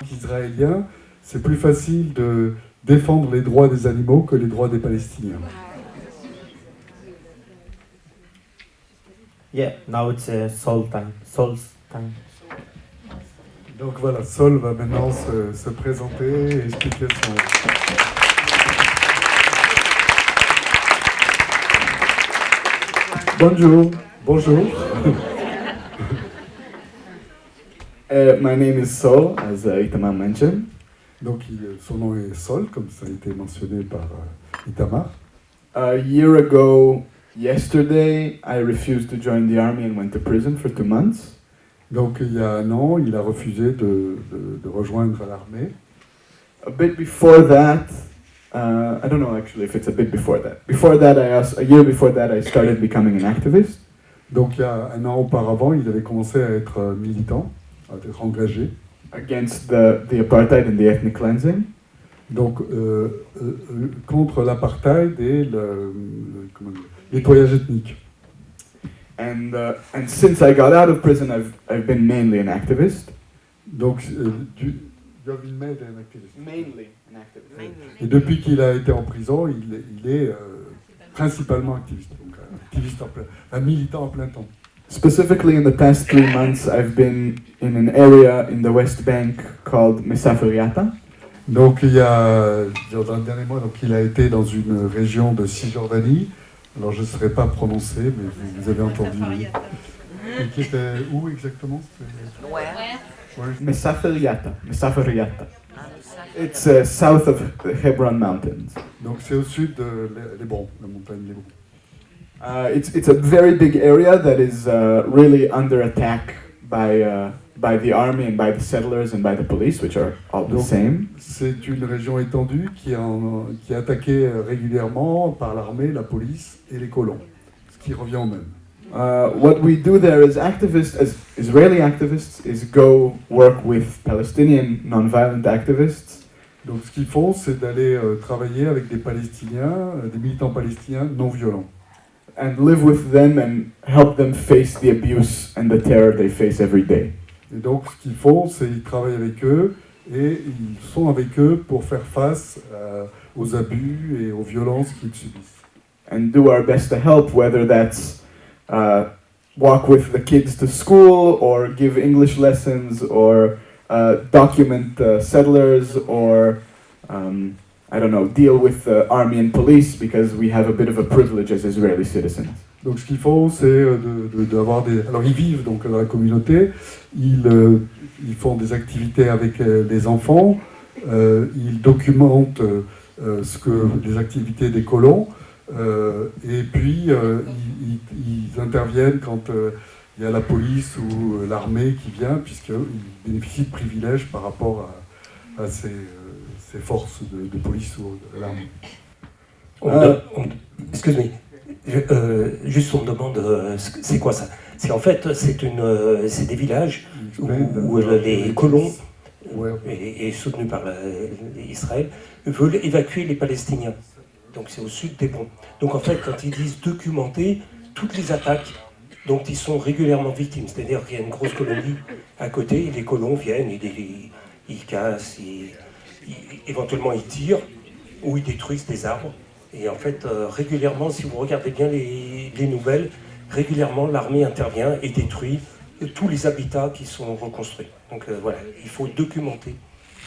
Israéliens, c'est plus facile de défendre les droits des animaux que les droits des Palestiniens. Yeah, now it's Soul's time. Donc voilà, Soul va maintenant se présenter et expliquer son... Bonjour. My name is Soul, as Itamar mentioned. Donc son nom est Soul, comme ça a été mentionné par Itamar. A year ago, yesterday, I refused to join the army and went to prison for 2 months. Donc il y a un an, il a refusé de rejoindre l'armée. A bit before that, I don't know actually if it's a bit before that. Before that, a year before that, I started becoming an activist. Donc il y a un an auparavant, il avait commencé à être militant, à être engagé. Against the apartheid and the ethnic cleansing. Donc contre l'apartheid et le nettoyage ethnique. And since I got out of prison, I've been mainly an activist. Donc you have been made an activist. Mainly an activist. Et depuis qu'il a été en prison, il est principalement activiste, donc un militant en plein temps. Specifically, in the past 3 months, I've been in an area in the West Bank called Mesaferiata. Donc il y a dans le dernier mois, donc il a été dans une région de Cisjordanie. Alors je ne saurais pas prononcer, mais vous avez entendu. Et qui était où exactement? Mesaferiata. It's south of the Hebron Mountains. Donc c'est au sud de l'Hébron, la montagne l'Hébron. It's a very big area that is really under attack by the army and by the settlers and by the police, which are all the same. C'est une région étendue qui est attaquée régulièrement par l'armée, la police et les colons, ce qui revient au même. What we do there as activists, as Israeli activists, is go work with Palestinian non-violent activists. Donc ce qu'ils font, c'est d'aller travailler avec des Palestiniens, des militants palestiniens non violents. And live with them and help them face the abuse and the terror they face every day. Et donc ce qu'ils font, c'est qu'ils travaillent avec eux et ils sont avec eux pour faire face aux abus et aux violences qu'ils subissent. And do our best to help, whether that's walk with the kids to school, or give English lessons, or document settlers, or I don't know, deal with the army and police, because we have a bit of a privilege as Israeli citizens. Donc ce qu'ils font, c'est d'avoir des... Alors ils vivent donc dans la communauté, ils font des activités avec les enfants, ils documentent les activités des colons, et puis ils interviennent quand il y a la police ou l'armée qui vient, puisqu'ils bénéficient de privilèges par rapport à ces forces de police ou de l'armée. Excuse-moi. Juste on me demande c'est quoi ça? C'est en fait c'est des villages où les colons et soutenus par Israël veulent évacuer les Palestiniens. Donc c'est au sud d'Hébron. Donc en fait quand ils disent documenter toutes les attaques dont ils sont régulièrement victimes, c'est-à-dire qu'il y a une grosse colonie à côté et les colons viennent, ils cassent, éventuellement ils tirent ou ils détruisent des arbres. Et en fait, régulièrement, si vous regardez bien les nouvelles, régulièrement l'armée intervient et détruit tous les habitats qui sont reconstruits. Donc voilà, il faut documenter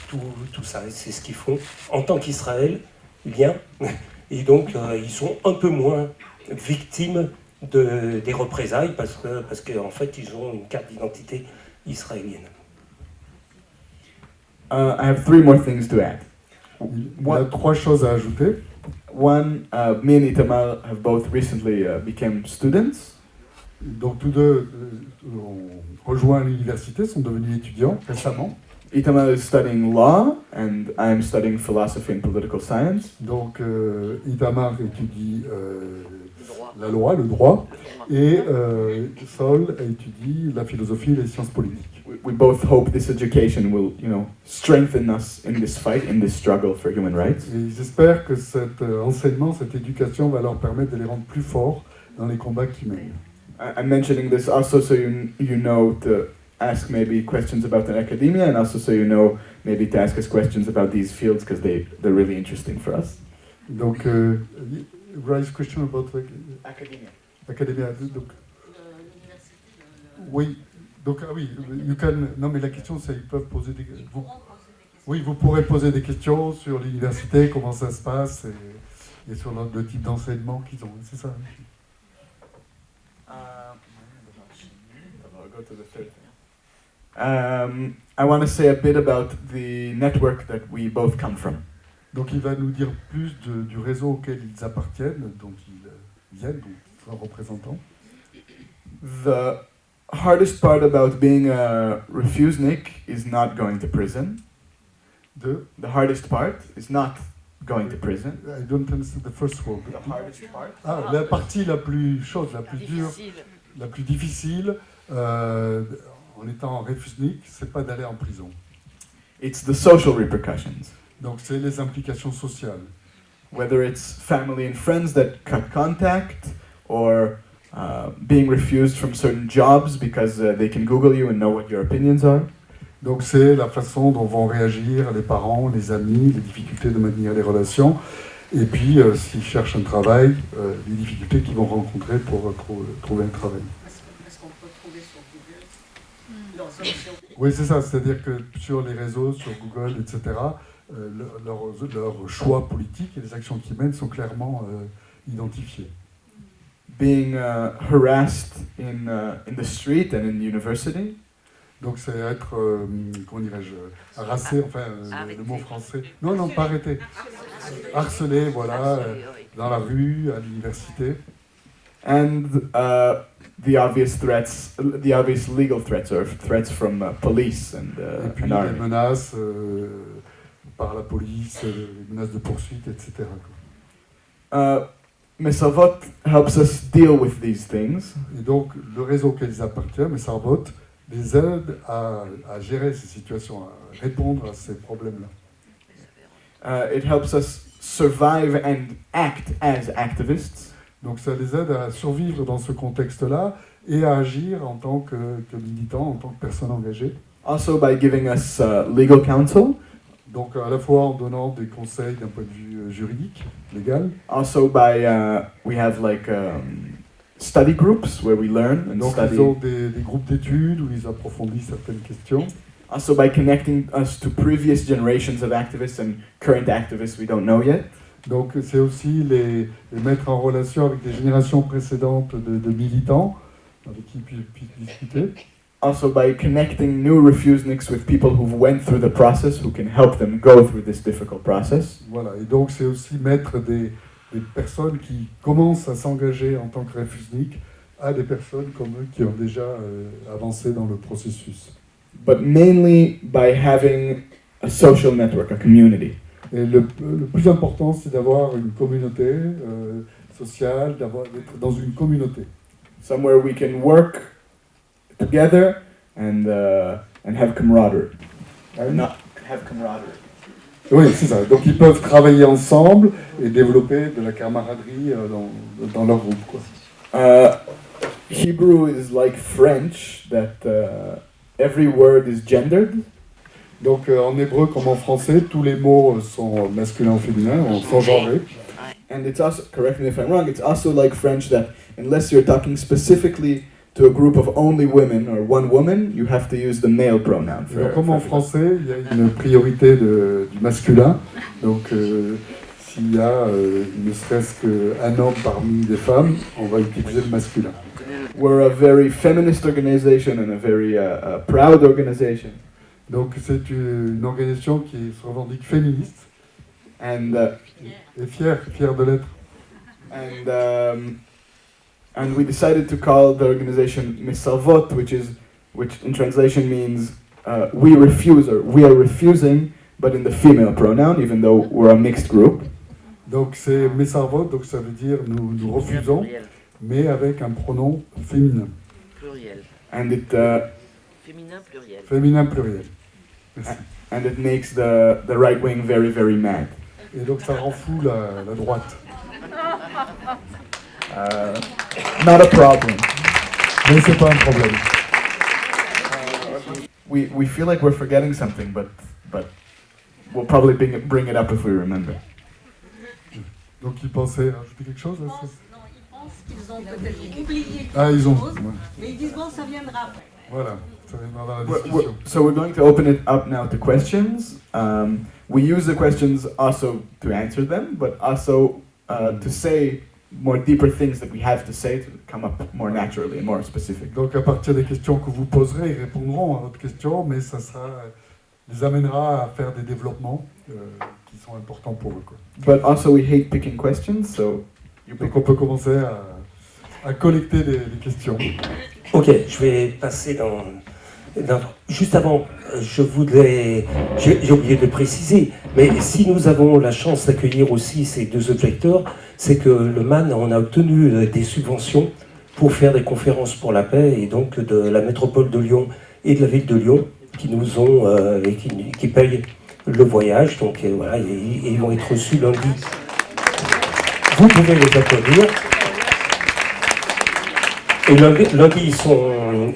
tout ça. C'est ce qu'ils font en tant qu'Israël, bien. Et donc, ils sont un peu moins victimes des représailles parce qu'en fait, ils ont une carte d'identité israélienne. I have 3 more things to add. Il y a 3 choses à ajouter. One, me and Itamar have both recently become students. Donc tous deux ont rejoint l'université, sont devenus étudiants récemment. Itamar is studying law and I am studying philosophy and political science. Donc Itamar étudie la loi, le droit, et Saul étudie la philosophie et les sciences politiques. We both hope this education will, strengthen us in this fight, in this struggle for human rights. Et ils espèrent que cet enseignement, cette éducation va leur permettre de les rendre plus forts dans les combats qu'ils mènent. I'm mentioning this also so you know ask maybe questions about an academia, and also so you know maybe to ask us questions about these fields because they're really interesting for us. Donc, raise question about Academia. academia. Donc, oui. Donc, ah oui, you can. Non, mais la question, c'est ils peuvent poser des. Oui, vous pourrez poser des questions sur l'université, comment ça se passe, et sur le type d'enseignement qu'ils ont. C'est ça. I'll go to the third thing. I want to say a bit about the network that we both come from. Donc, il va nous dire plus du réseau auquel ils appartiennent, dont ils viennent, donc leurs représentants. The hardest part about being a refusnik is not going to prison. The hardest part is not going to prison. I don't understand the first word. The hardest part. Ah, la partie la plus chaude, la plus dure, la plus difficile, en étant réfuznik, c'est pas d'aller en prison. It's the social repercussions. Donc c'est les implications sociales. Whether it's family and friends that cut contact, or being refused from certain jobs because they can Google you and know what your opinions are. Donc c'est la façon dont vont réagir les parents, les amis, les difficultés de maintenir les relations, et puis s'ils cherchent un travail, les difficultés qu'ils vont rencontrer pour trouver un travail. Est-ce qu'on peut trouver sur Google leurs options? Oui, c'est ça, c'est-à-dire que sur les réseaux, sur Google, etc., leurs choix politiques et les actions qu'ils mènent sont clairement identifiés. Being harassed in the street and in university. Donc c'est être, comment dirais-je, harassé, enfin le mot français. Non, pas arrêté. Harcelé, voilà, dans la rue, à l'université. And the obvious threats, the obvious legal threats, or threats from police and et puis and army. les menaces par la police, les menaces de poursuite, etc. Mesavot helps us deal with these things. Et donc le réseau auquel ils appartiennent, Mesavot, les aide à gérer ces situations, à répondre à ces problèmes-là. It helps us survive and act as activists. Donc ça les aide à survivre dans ce contexte-là et à agir en tant que militants, en tant que personnes engagées. Also by giving us legal counsel. Donc à la fois en donnant des conseils d'un point de vue juridique, légal. Also by we have like study groups where we learn and donc study. ils ont des groupes d'études où ils approfondissent certaines questions. Also by connecting us to previous generations of activists and current activists we don't know yet. Donc c'est aussi les mettre en relation avec des générations précédentes de militants avec qui ils puissent discuter. Also by connecting new refusniks with people who've went through the process, who can help them go through this difficult process. Voilà, et donc c'est aussi mettre des personnes qui commencent à s'engager en tant que réfusniks à des personnes comme eux qui ont déjà avancé dans le processus. But mainly by having a social network, a community. Et le plus important, c'est d'avoir une communauté sociale, d'être dans une communauté. Somewhere we can work together and have camaraderie. Not have camaraderie. Oui, c'est ça. Donc ils peuvent travailler ensemble et développer de la camaraderie dans leur groupe, quoi. Hebrew is like French, that every word is gendered. Donc en hébreu comme en français, tous les mots sont masculins ou féminins, sont genrés. And it's also, correct me if I'm wrong, it's also like French that unless you're talking specifically to a group of only women or one woman, you have to use the male pronoun. Donc, comme en français, il y a une priorité du masculin. Donc s'il y a ne serait-ce qu'un homme parmi les femmes, on va utiliser le masculin. We're a very feminist organization and a very proud organization. Donc c'est une organisation qui se revendique féministe and et fière de l'être. And we decided to call the organization Misavot, which in translation means we refuse, or we are refusing, but in the female pronoun, even though we're a mixed group. Donc c'est Mesarvot, donc ça veut dire nous refusons, mais avec un pronom féminin. Pluriel. And it Féminin pluriel. Féminin pluriel. Merci. And it makes the right wing very, very mad. Et donc ça rend fou la droite. Not a problem. Mais c'est pas un problème. we feel like we're forgetting something, but we'll probably bring it up if we remember. Donc ils pensaient rajouter quelque chose là, Ils pensent qu'ils ont peut-être oublié quelque ils ont. chose, Ouais. mais ils disent bon, ça viendra après. Voilà, ça viendra dans la discussion. So we're going to open it up now to questions. We use the questions also to answer them, but also to say more deeper things that we have to say to come up more naturally and more specific. Donc à partir des questions que vous poserez, ils répondront à votre question, mais ça les amènera à faire des développements qui sont importants pour eux, quoi. But also we hate picking questions, so you pick. Donc on peut commencer à collecter les questions. Ok, je vais passer juste avant, j'ai oublié de le préciser, mais si nous avons la chance d'accueillir aussi ces deux objecteurs, c'est que le MAN, on a obtenu des subventions pour faire des conférences pour la paix, et donc de la métropole de Lyon et de la ville de Lyon, qui nous ont et qui payent le voyage. Donc voilà, ils vont être reçus lundi. Vous pouvez les applaudir. Et lundi,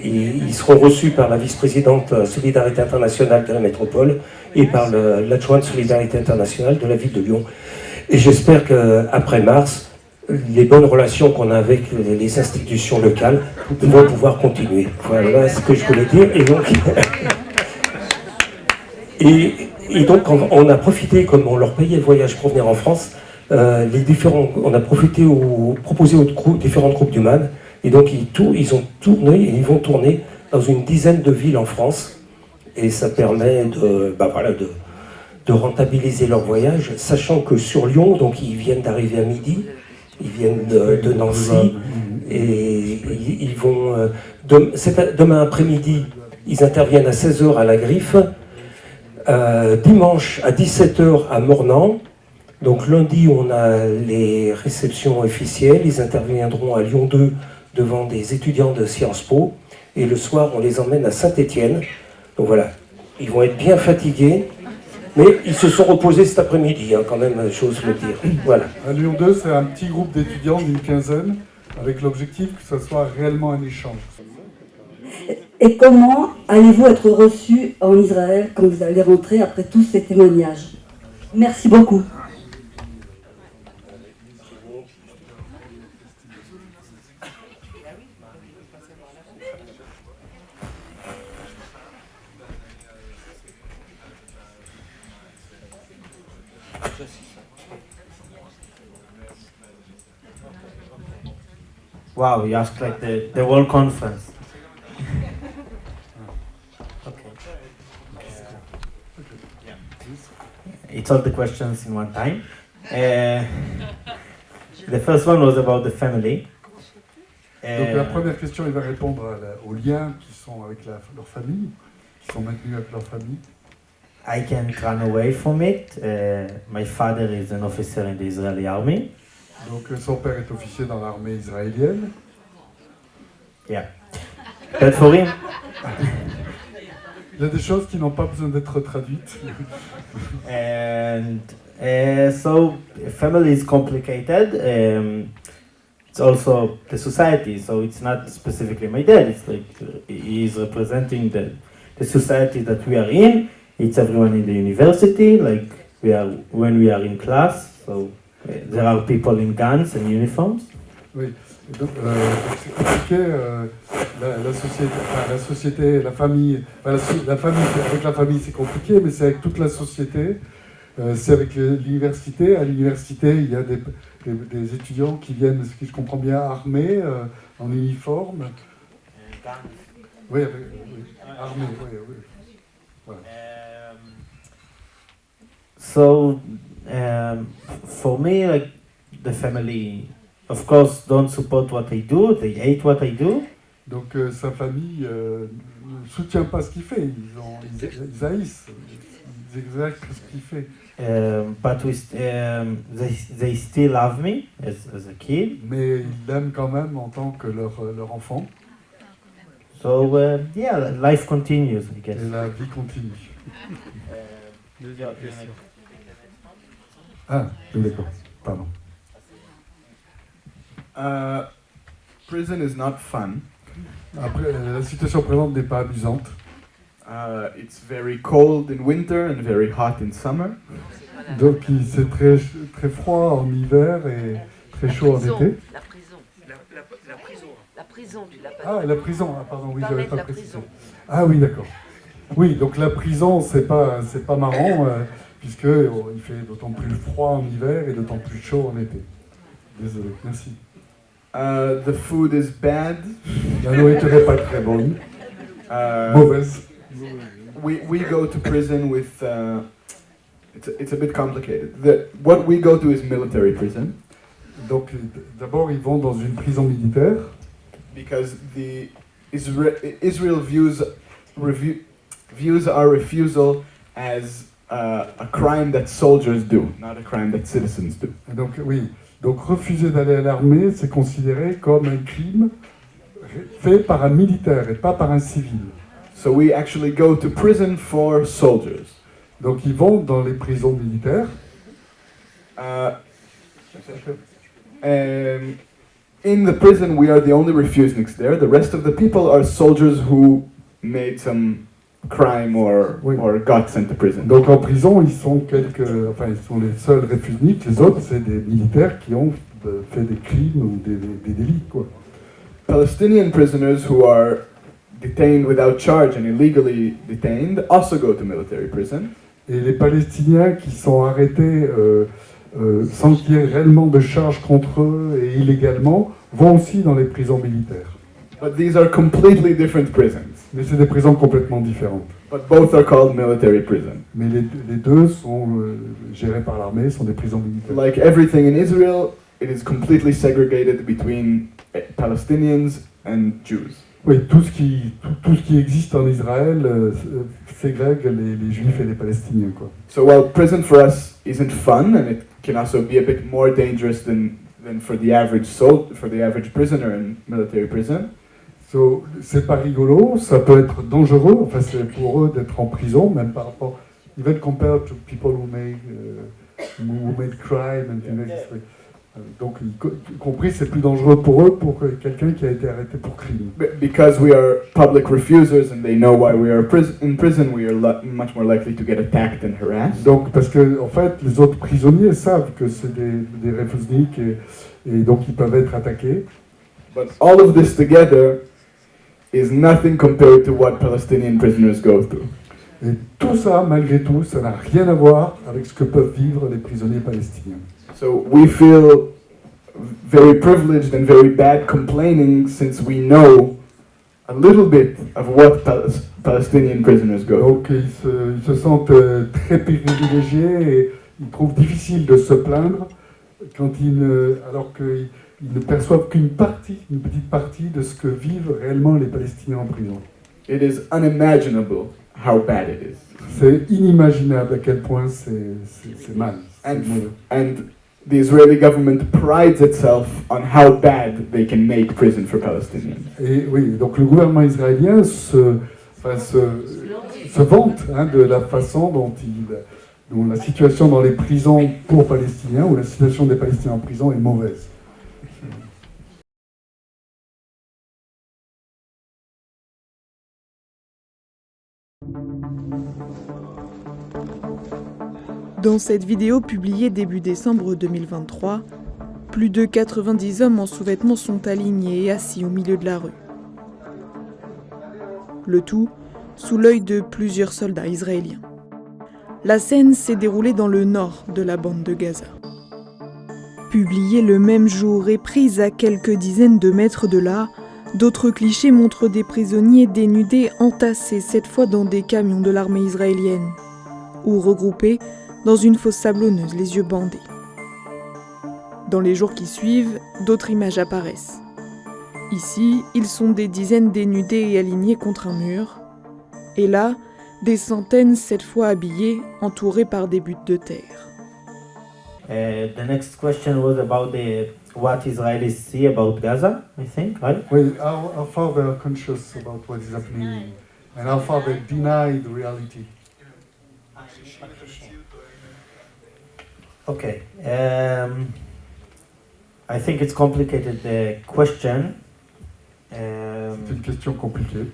ils seront reçus par la vice-présidente Solidarité internationale de la métropole et par l'adjointe Solidarité internationale de la ville de Lyon. Et j'espère qu'après mars, les bonnes relations qu'on a avec les institutions locales vont pouvoir continuer. Voilà ce que je voulais dire. Et donc, on a profité, comme on leur payait le voyage pour venir en France, on a proposé aux différentes groupes du MAN. Et donc ils ont tourné et ils vont tourner dans une dizaine de villes en France. Et ça permet de rentabiliser leur voyage, sachant que sur Lyon, donc ils viennent d'arriver à midi, ils viennent de Nancy, et ils vont demain après-midi, ils interviennent à 16h à la Griffe, dimanche à 17h à Mornan. Donc lundi, on a les réceptions officielles, ils interviendront à Lyon 2 devant des étudiants de Sciences Po, et le soir, on les emmène à Saint-Étienne. Donc voilà, ils vont être bien fatigués, mais ils se sont reposés cet après-midi, hein, quand même, j'ose le dire. Voilà. À Lyon 2, c'est un petit groupe d'étudiants d'une quinzaine, avec l'objectif que ce soit réellement un échange. Et comment allez-vous être reçus en Israël quand vous allez rentrer après tous ces témoignages? Merci beaucoup. Wow, you asked like the whole conference. Okay. Yeah. It's all the questions in one time. The first one was about the family. Donc la première question, il va répondre aux liens qui sont avec leur famille, qui sont maintenus avec leur famille. I can't run away from it. My father is an officer in the Israeli army. Donc son père est officier dans l'armée israélienne. Yeah. But for him, Il y a des choses qui n'ont pas besoin d'être traduites. and so family is complicated. It's also the society, so it's not specifically my dad. It's like he is representing the society that we are in. It's everyone in the university, like when we are in class. So there are people in guns and uniforms. Oui, et donc c'est compliqué, la société, la famille, avec la famille c'est compliqué, mais c'est avec toute la société, c'est avec l'université. À l'université, il y a des étudiants qui viennent, ce que je comprends bien, armés, en uniforme. Oui, armés, oui. Voilà. So for me, like the family, of course, don't support what I do. They hate what I do. Donc sa famille ne soutient pas ce qu'il fait. Ils haïssent, ils exagèrent ce qu'il fait. But they still love me as a kid. Mais ils l'aiment quand même en tant que leur enfant. So yeah, life continues, I guess. Et la vie continue. Ah, d'accord. Pardon. Prison is not fun. Après, la situation présente n'est pas amusante. It's very cold in winter and very hot in summer. Donc c'est très froid en hiver et très chaud en été. La prison. La prison. La prison, tu l'as pas dit. Ah, la prison, ah, pardon, oui, Parlais j'avais de pas la précisé. prison. Ah oui, d'accord. Oui, donc la prison, c'est pas marrant, puisque il fait d'autant plus froid en hiver et d'autant plus chaud en été. Désolé, merci. The food is bad. La nourriture n'est pas très bonne, mauvaise. We go to prison with. It's a bit complicated. What we go to is military prison. Donc d'abord, ils vont dans une prison militaire. Because Israel views our refusal as a crime that soldiers do, not a crime that citizens do. Donc oui, donc refuser d'aller à l'armée, c'est considéré comme un crime fait par un militaire et pas par un civil. So we actually go to prison for soldiers. Donc ils vont dans les prisons militaires. In the prison, we are the only refusniks there. The rest of the people are soldiers who made some crime or got sent to prison. Donc en prison, ils sont les seuls réfuzniks. Les autres, c'est des militaires qui ont fait des crimes ou des délits, quoi. Palestinian prisoners who are detained without charge and illegally detained also go to military prison. Et les Palestiniens qui sont arrêtés sans qu'il y ait réellement de charge contre eux et illégalement vont aussi dans les prisons militaires. But these are completely different prisons. Mais c'est des prisons complètement différentes. But both are called military prison. Mais les deux sont gérés par l'armée, sont des prisons militaires. Like everything in Israel, it is completely segregated between Palestinians and Jews. Oui, tout ce qui existe en Israël ségrègue les Juifs et les Palestiniens, quoi. So while prison for us isn't fun, and it can also be a bit more dangerous than for the average prisoner in military prison. So, c'est pas rigolo, ça peut être dangereux, enfin c'est pour eux d'être en prison, même par rapport, even compared to people who made crime and things like this. Donc, y compris, c'est plus dangereux pour eux pour quelqu'un qui a été arrêté pour crime. Because we are public refusers and they know why we are in prison, we are much more likely to get attacked and harassed. Donc, parce que en fait, les autres prisonniers savent que c'est des réfuzniks et donc ils peuvent être attaqués. But all of this together is nothing compared to what Palestinian prisoners go through. Et tout ça, malgré tout, ça n'a rien à voir avec ce que peuvent vivre les prisonniers palestiniens. So we feel very privileged and very bad complaining since we know a little bit of what Palestinian prisoners go through. Donc ils se sentent très privilégiés et ils trouvent difficile de se plaindre alors qu'ils ne perçoivent qu'une petite partie de ce que vivent réellement les Palestiniens en prison. It is unimaginable how bad it is. C'est inimaginable à quel point c'est mal. And the Israeli government prides itself on how bad they can make prison for Palestinians. Et oui, donc le gouvernement israélien se vante de la façon dont la situation dans les prisons pour Palestiniens, ou la situation des Palestiniens en prison est mauvaise. Dans cette vidéo publiée début décembre 2023, plus de 90 hommes en sous-vêtements sont alignés et assis au milieu de la rue. Le tout sous l'œil de plusieurs soldats israéliens. La scène s'est déroulée dans le nord de la bande de Gaza. Publiée le même jour et prise à quelques dizaines de mètres de là, d'autres clichés montrent des prisonniers dénudés entassés cette fois dans des camions de l'armée israélienne, ou regroupés dans une fosse sablonneuse, les yeux bandés. Dans les jours qui suivent, d'autres images apparaissent. Ici, ils sont des dizaines dénudés et alignés contre un mur. Et là, des centaines, cette fois habillés, entourés par des buttes de terre. The next question was about what Israelis see about Gaza, I think, right? Oui, how far they are conscious about what is happening and how far they deny the reality. Okay. I think it's complicated, the question. C'est une question compliquée.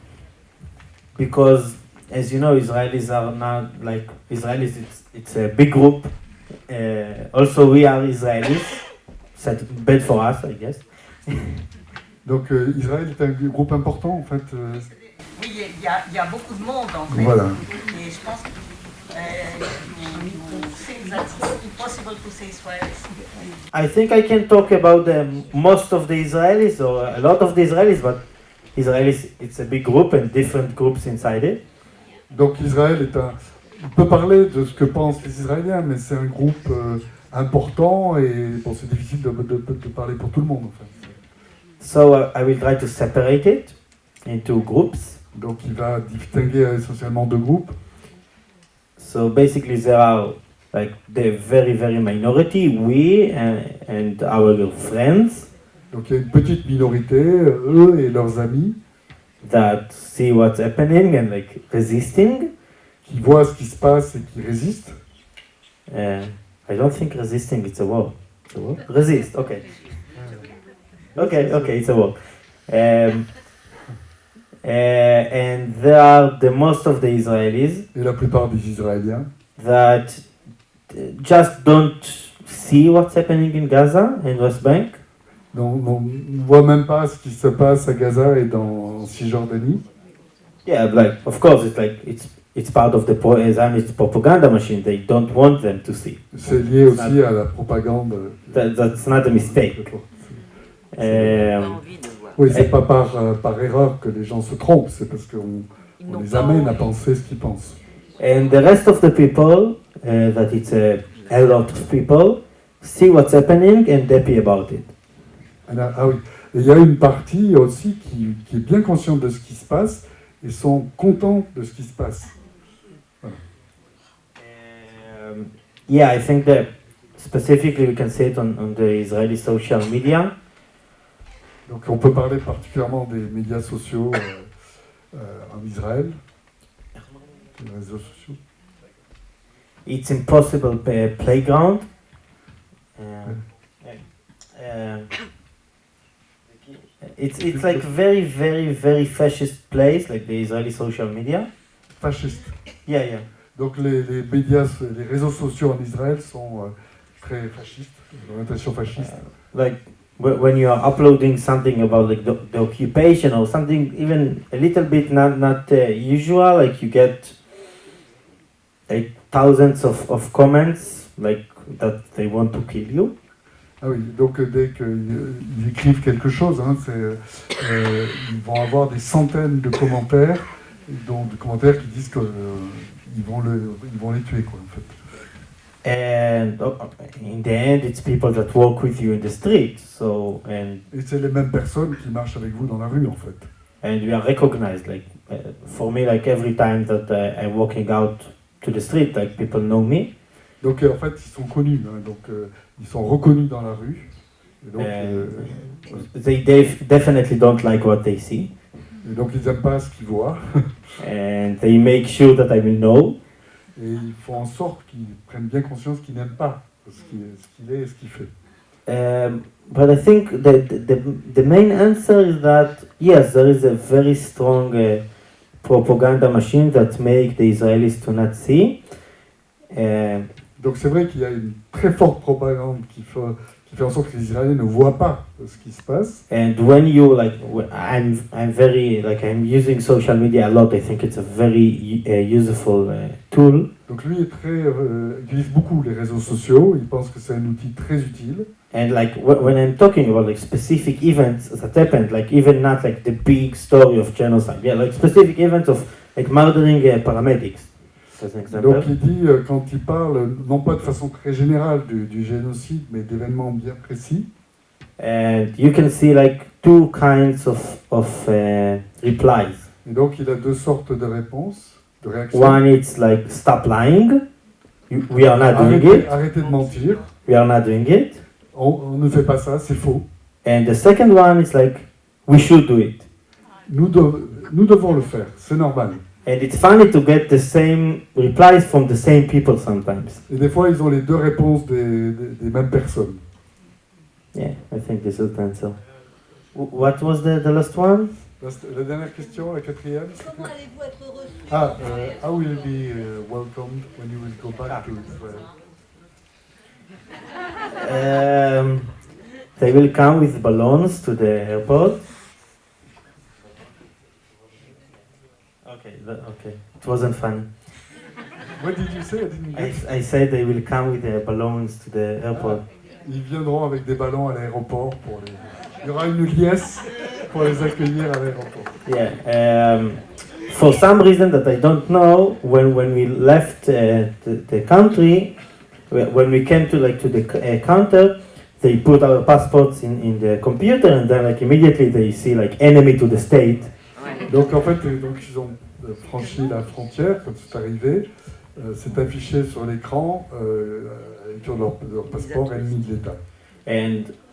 Because as you know, Israelis are not like Israelis. It's a big group. Also, we are Israelis. It's bad for us, I guess. Donc Israël est un groupe important en fait. Oui, il y a beaucoup de monde en fait. Voilà. Et je pense que it's impossible to say Israelis. I think I can talk about most of the Israelis or a lot of the Israelis, but Israelis, it's a big group and different groups inside it. Donc Israël est un... On peut parler de ce que pensent les Israéliens, mais c'est un groupe important et bon, c'est difficile de parler pour tout le monde en fait. So I will try to separate it into groups. Donc il va distinguer essentiellement deux groupes. So basically there are like the very minority, we and our friends. Donc il y a une petite minorité, eux et leurs amis, that see what's happening and like resisting. qui voient ce qui se passe et qui résistent. I don't think resisting it's a word. It's a word? Resist, okay. Okay, it's a word. And there are the most of the Israelis Et la plupart des Israéliens that just don't see what's happening in Gaza and West Bank. ne voient même pas ce qui se passe à Gaza et en Cisjordanie. Yeah, like of course it's part of the Zionist propaganda machine. They don't want them to see. C'est lié aussi à la propagande. That's not a mistake. Oui, c'est pas par erreur que les gens se trompent, c'est parce qu'on les amène à penser ce qu'ils pensent. And the rest of the people, that it's a lot of people, see what's happening and happy about it. Ah oui, et il y a une partie aussi qui est bien consciente de ce qui se passe et sont contents de ce qui se passe. Voilà. Yeah, I think that specifically we can say it on the Israeli social media. Donc on peut parler particulièrement des médias sociaux en Israël, les réseaux sociaux. It's impossible playground. It's like very fascist place, like the Israeli social media. Fascistes. Yeah. Donc les médias, les réseaux sociaux en Israël sont très fascistes, d'orientation fasciste. Like when you are uploading something about like the occupation or something even a little bit not usual, like you get like thousands of comments like that they want to kill you. Ah oui, donc dès qu'ils écrivent quelque chose, ils vont avoir des centaines de commentaires, de commentaires qui disent qu'ils vont les tuer, quoi, en fait. And in the end, it's people that walk with you in the street. Et c'est les mêmes personnes qui marchent avec vous dans la rue, en fait. And we are recognized. Like for me, like every time that I'm walking out to the street, like people know me. Donc en fait, ils sont connus. Ils sont reconnus dans la rue. Et donc, they definitely don't like what they see. Et donc ils n'aiment pas ce qu'ils voient. And they make sure that I will know. Et ils font en sorte qu'ils prennent bien conscience qu'ils n'aiment pas ce qu'il est et ce qu'il fait. But I think the main answer is that yes, there is a very strong propaganda machine that make the Israelis to not see. Donc c'est vrai qu'il y a une très forte propagande qui fait en sorte que les Israéliens ne voient pas ce qui se passe. And when you I'm using social media a lot. I think it's a very useful tool. Donc lui utilise beaucoup les réseaux sociaux. Il pense que c'est un outil très utile. And like when I'm talking about like specific events that happened, like even not like the big story of genocide, yeah, like specific events of like murdering paramedics. Donc il dit, quand il parle, non pas de façon très générale du génocide, mais d'événements bien précis. And you can see like two kinds of replies. Et donc il a deux sortes de réponses, de réactions. One it's like stop lying, we are not doing it. Arrêtez de mentir. We are not doing it. On ne fait pas ça, c'est faux. And the second one is like we should do it. Nous devons le faire, c'est normal. And it's funny to get the same replies from the same people sometimes. Et des fois, ils ont les deux réponses des mêmes personnes. Yeah, I think this is the answer. What was the last one? La dernière question, la quatrième. Comment allez-vous être reçus? How will be welcomed when you will go back to Israel? They will come with balloons to the airport. Okay, it wasn't funny. What did you say? I didn't get. I said they will come with the balloons to the airport. Ils viendront avec des ballons à l'aéroport pour les. Il y aura une liesse pour les accueillir à l'aéroport. Yeah. For some reason that I don't know, when we left the country, when we came to the counter, they put our passports in the computer, and then immediately they see enemy to the state. Donc en fait, ils ont franchi la frontière quand c'est arrivé. C'est affiché sur l'écran sur leur passeport ennemi de l'État.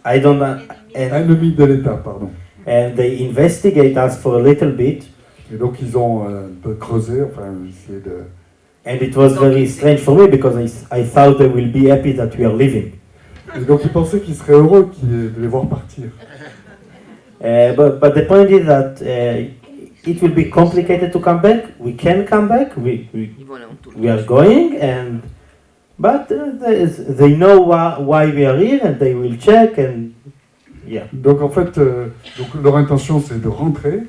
Ennemi de l'État, pardon. And they investigate us for a little bit. Et donc ils ont un peu creusé, enfin essayé de. And it was very strange for me because I thought they will be happy that we are leaving. Et donc ils pensaient qu'ils seraient heureux de les voir partir. But the point is that it will be complicated to come back. We can come back. We are going, but they know why we are here, and they will check and yeah. Donc en fait, leur intention c'est de rentrer.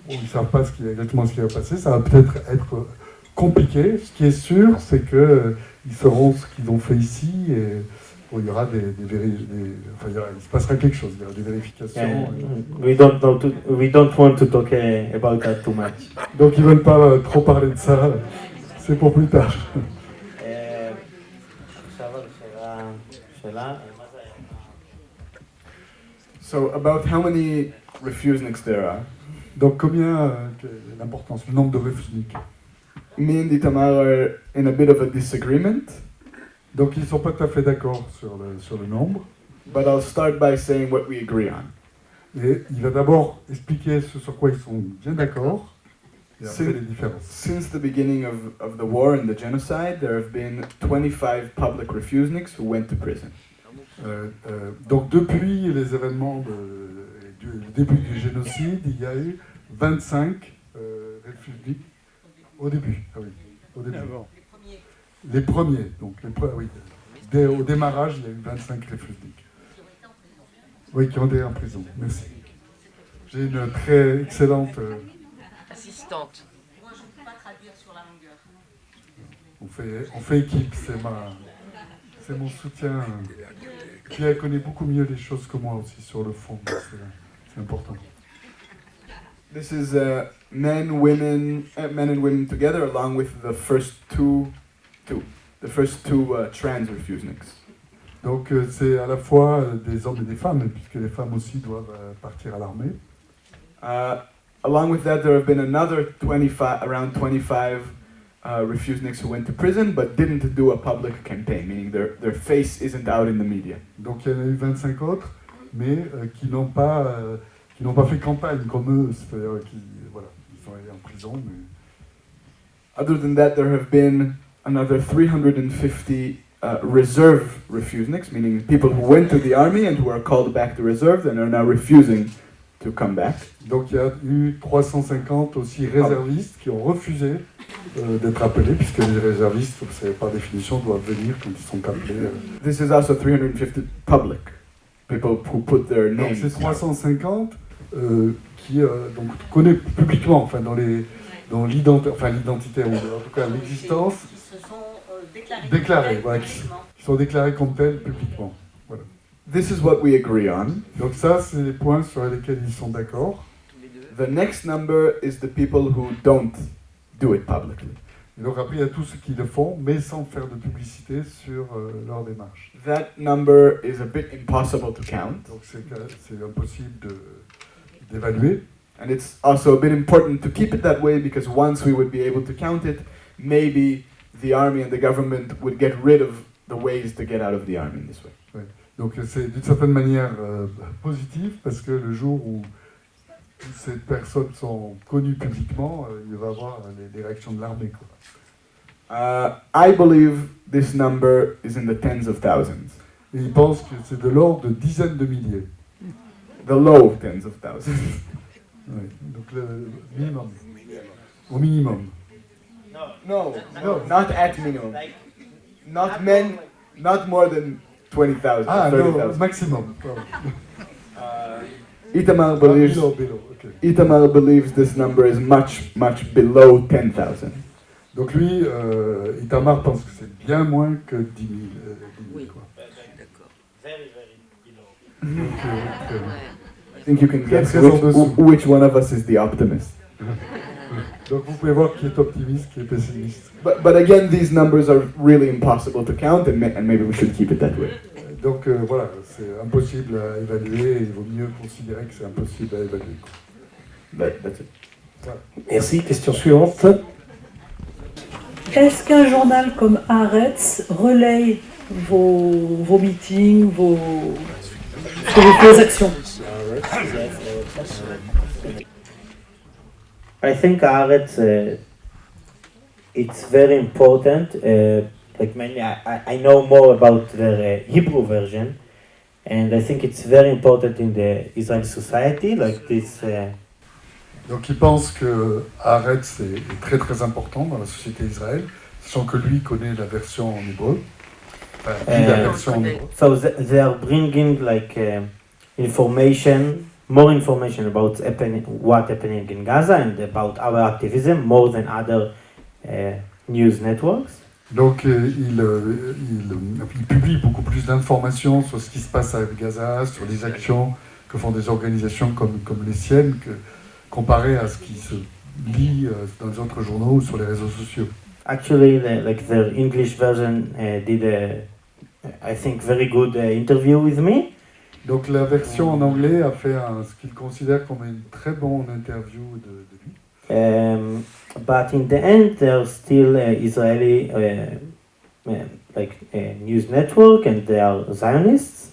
Ils ne savent pas exactement ce qui va passer. Ça va peut-être être compliqué. Ce qui est sûr, c'est que ils sauront ce qu'ils ont fait ici et il y aura il se passera quelque chose. Il y aura des vérifications. We don't want to talk about that too much. Donc ils veulent pas trop parler de ça. C'est pour plus tard. So about how many refusniks there are? Donc combien, l'importance, le nombre de réfuzniks? Me and Itamar are in a bit of a disagreement. Donc ils ne sont pas tout à fait d'accord sur le nombre. But I'll start by saying what we agree on. Et il va d'abord expliquer ce sur quoi ils sont bien d'accord, et après les différences. Since the beginning of the war and the genocide, there have been 25 public refusniks who went to prison. Donc depuis les événements du début du génocide, il y a eu 25 réfusniks au début. Ah oui, au début. Les premiers, donc oui. Au démarrage, il y a eu 25 réfusniks. Oui, qui ont été en prison. Merci. J'ai une très excellente assistante. Moi, je ne peux pas traduire sur la longueur. On fait équipe, c'est mon soutien. Puis elle connaît beaucoup mieux les choses que moi aussi sur le fond. C'est important. This is men and women together, along with the first two trans refusniks. Donc c'est à la fois des hommes et des femmes, puisque les femmes aussi doivent partir à l'armée. Along with that, there have been another around 25 refusniks who went to prison, but didn't do a public campaign, meaning their face isn't out in the media. Donc il y en a eu 25 autres, mais qui n'ont pas fait campagne comme eux, c'est-à-dire qu'ils sont allés en prison. Mais... Other than that, there have been another 350 reserve refusniks, meaning people who went to the army and who are called back to reserve and are now refusing to come back. Donc il y a eu 350 aussi réservistes qui ont refusé d'être appelés, puisque les réservistes, par définition, doivent venir quand ils sont appelés. This is also 350 public people who put their names. Donc c'est 350 qui donc connaissent publiquement, enfin dans l'identité, ou en tout cas l'existence. Qui se sont déclarés, voilà, qui sont déclarés comme tels publiquement. Voilà. This is what we agree on. Donc ça, c'est les points sur lesquels ils sont d'accord. The next number is the people who don't do it publicly. Et donc après, il y a tous ceux qui le font, mais sans faire de publicité sur leur démarche. That number is a bit impossible to count. Donc c'est impossible d'évaluer. And it's also a bit important to keep it that way, because once we would be able to count it, maybe the army and the government would get rid of the ways to get out of the army in this way. Ouais. Donc c'est d'une certaine manière positif, parce que le jour où ces personnes sont connues publiquement, il va y avoir les réactions de l'armée. I believe this number is in the tens of thousands. Et ils pensent que c'est de l'ordre de dizaines de milliers. The low tens of thousands. Oui, donc le minimum. Au minimum. No, not at minimum. Not men, not more than 20,000. Ah, no, 30,000. maximum. Itamar believes. Below, okay. Itamar believes this number is much below 10,000. Donc lui, Itamar pense que c'est bien moins que 10 000. 10 000 quoi. Very, very below. Donc, I think you can guess Très en dessous. which one of us is the optimist. donc vous pouvez voir qui est optimiste, qui est pessimiste. But again, these numbers are really impossible to count, and maybe we should keep it that way. Donc voilà, c'est impossible à évaluer et il vaut mieux considérer que c'est impossible à évaluer. That's it. Voilà. Merci. Question suivante. Est-ce qu'un journal comme Haaretz relaye vos meetings, vos actions? I think Haaretz, it's very important. Like mainly, I know more about the Hebrew version, and I think it's very important in the Israeli society. Like this. Donc il pense que Haaretz est très très important dans la société d'Israël, sachant que lui connaît la version en hébreu. Enfin, la version en hébreu. So they are bringing like more information about what happening in Gaza and about our activism more than other news networks. Donc il publie beaucoup plus d'informations sur ce qui se passe avec Gaza, sur les actions que font des organisations comme les siennes, comparé à ce qui se lit dans les autres journaux ou sur les réseaux sociaux. Actually, their English version did I think very good interview with me. Donc la version en anglais a fait ce qu'il considère comme une très bonne interview de lui. But in the end, there's still Israeli news network, and they are Zionists,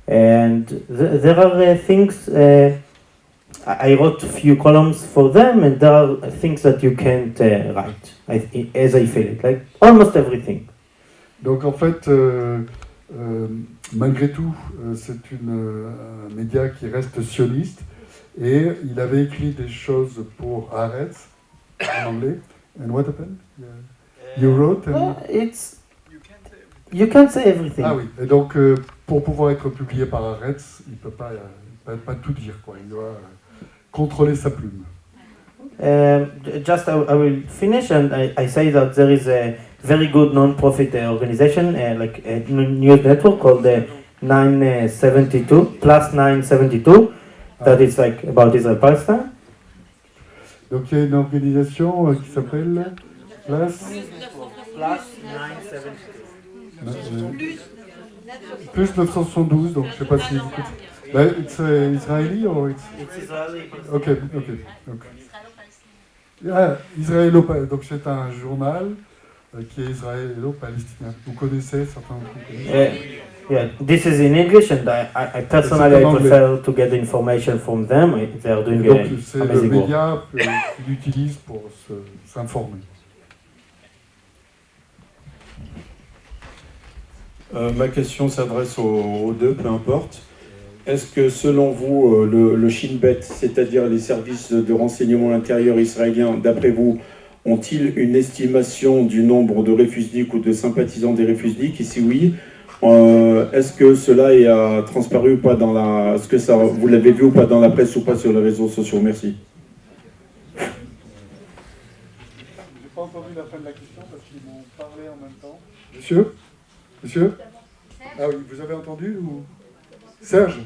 and there are things. I wrote a few columns for them, and there are things that you can't write, as I feel it, like almost everything. Donc en fait, malgré tout, c'est un média qui reste sioniste, et il avait écrit des choses pour Haaretz en anglais. And what happened? You wrote? You can't say everything. Ah oui, et donc pour pouvoir être publié par Haaretz, il peut pas tout dire, quoi. Il doit contrôler sa plume. Just I will finish, and I say that there is a very good non-profit organization, like a news network called 972 plus 972, that is like about Israel-Palestine. Donc il y a une organisation qui s'appelle Plus 972. Plus 972, donc je sais pas si vous écoutez. It's Israeli or it's Israeli. Ok. Israélo, donc c'est un journal qui est israélo-palestinien. Vous connaissez certains Yeah, this is in English, and I personally prefer to get information from them. They are doing donc c'est le amazing work. média qu'il utilise pour s'informer. Ma question s'adresse aux deux, peu importe. Est-ce que selon vous, le Shin Bet, c'est-à-dire les services de renseignement intérieur israéliens, d'après vous, ont-ils une estimation du nombre de réfuzniks ou de sympathisants des réfuzniks? Et si oui, est-ce que cela a transparu ou pas est-ce que vous l'avez vu ou pas dans la presse ou pas sur les réseaux sociaux? Merci. J'ai pas entendu la fin de la question parce qu'ils m'ont parlé en même temps. Monsieur? Ah oui, vous avez entendu ou Serge?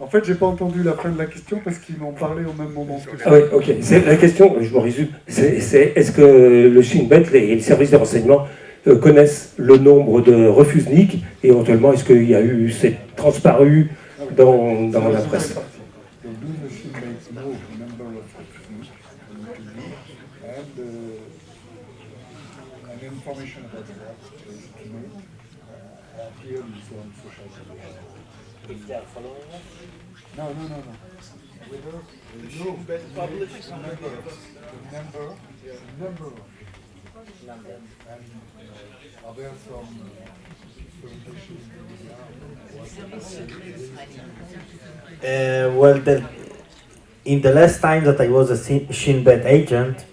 En fait, j'ai pas entendu la fin de la question parce qu'ils m'ont parlé au même moment que Ah oui, ok. C'est la question, je me résume, c'est est-ce que le Shin Bet et les services de renseignement connaissent le nombre de refusniks et éventuellement est-ce qu'il y a eu, c'est transparu dans la presse? If they are following us? No. Publish number. And are there some Well, in the last time that I was a Shin Bet agent,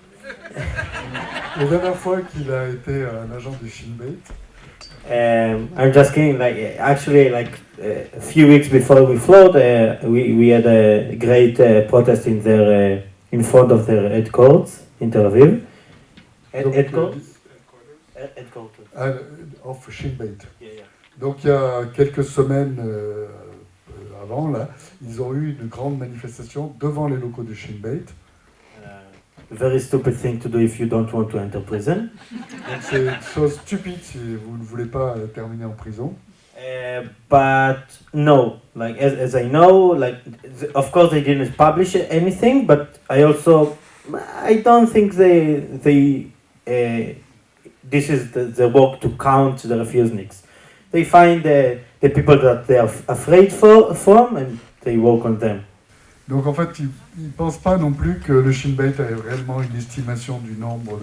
La dernière fois qu'il a été un agent de Shin Bet, I'm just kidding. Like actually, like a few weeks before we flowed, we had a great protest in front of their headquarters in Tel Aviv. Headquarters. Of Shin Bet. Yeah, yeah. Donc il y a quelques semaines avant, là, ils ont eu une grande manifestation devant les locaux de Shin Bet. Very stupid thing to do if you don't want to enter prison. Donc c'est une chose stupide si vous ne voulez pas terminer en prison. But no, like as I know, like of course they didn't publish anything, but I don't think this is the work to count the refusniks. They find the people that they are afraid from and they work on them. Donc en fait, ils ne pensent pas non plus que le Shin Bet a réellement une estimation du nombre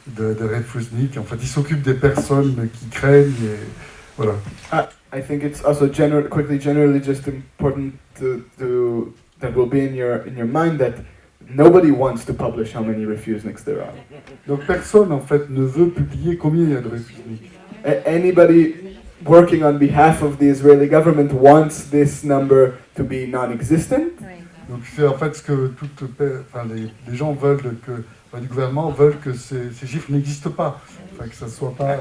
de réfuzniks. En fait, ils s'occupent des personnes qui craignent et voilà. I think it's also generally just important to that will be in your mind that nobody wants to publish how many refusniks there are. Donc personne en fait ne veut publier combien il y a de réfusniks. Anybody working on behalf of the Israeli government wants this number to be non-existent. Donc c'est en fait ce que les gens veulent du gouvernement veulent que ces chiffres n'existent pas, enfin, que ça soit pas.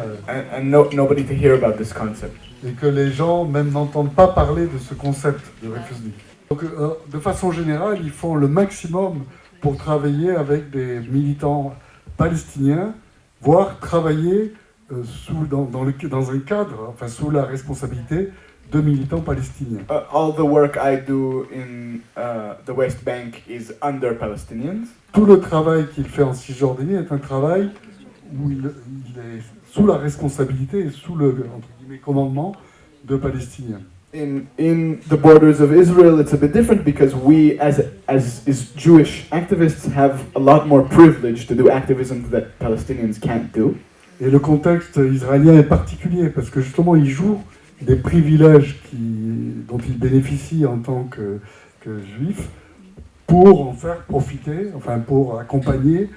And nobody to hear about this concept. Et que les gens même n'entendent pas parler de ce concept de réfusnik. Donc de façon générale, ils font le maximum pour travailler avec des militants palestiniens, voire travailler dans un cadre, enfin sous la responsabilité de militants palestiniens. All the work I do in the West Bank is under Palestinians. Tout le travail qu'il fait en Cisjordanie est un travail où il est sous la responsabilité et sous le entre guillemets, commandement de Palestiniens. In the borders of Israel, it's a bit different because we, as Jewish activists, have a lot more privilege to do activism that Palestinians can't do. Et le contexte israélien est particulier parce que justement, ils jouent des privilèges dont ils bénéficient en tant que juifs pour en faire profiter, enfin pour accompagner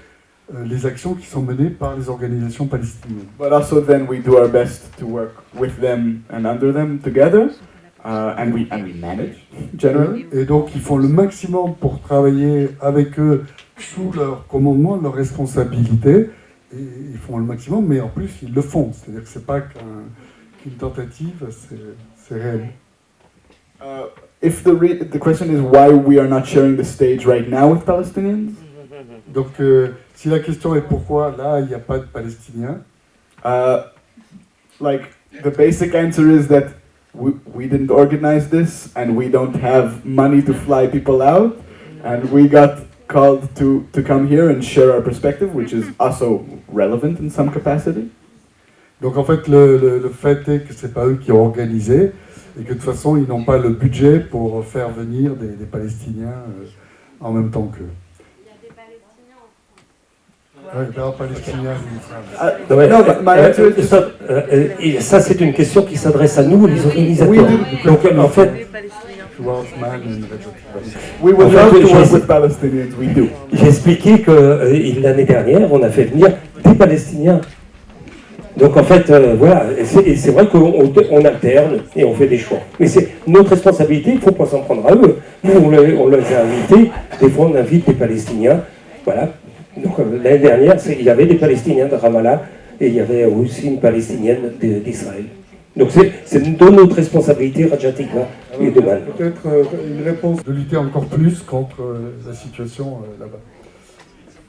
les actions qui sont menées par les organisations palestiniennes. But also then we do our best to work with them and under them together, and we manage generally. Et donc ils font le maximum pour travailler avec eux sous leur commandement, leur responsabilité, et ils font le maximum, mais en plus ils le font. C'est-à-dire que c'est pas qu'une tentative, c'est réel. If the question is why we are not sharing the stage right now with Palestinians. Donc, si la question est pourquoi là il n'y a pas de Palestiniens, like the basic answer is that we didn't organize this and we don't have money to fly people out, and we got called to come here and share our perspective, which is also relevant in some capacity. Donc en fait le fait est que c'est pas eux qui ont organisé et que de toute façon ils n'ont pas le budget pour faire venir des Palestiniens en même temps qu'eux. Ça, c'est une question qui s'adresse à nous, les organisateurs. Donc, en fait, j'ai expliqué que l'année dernière, on a fait venir des Palestiniens. Donc, en fait, voilà, et c'est vrai qu'on alterne et on fait des choix. Mais c'est notre responsabilité, il ne faut pas s'en prendre à eux. Nous, on les a invités, des fois on invite des Palestiniens, voilà. Donc l'année dernière, il y avait des Palestiniens de Ramallah et il y avait aussi une Palestinienne d'Israël. Donc c'est de notre responsabilité, Raja-Tikva et de Mal. Peut-être une réponse de lutter encore plus contre la situation là-bas.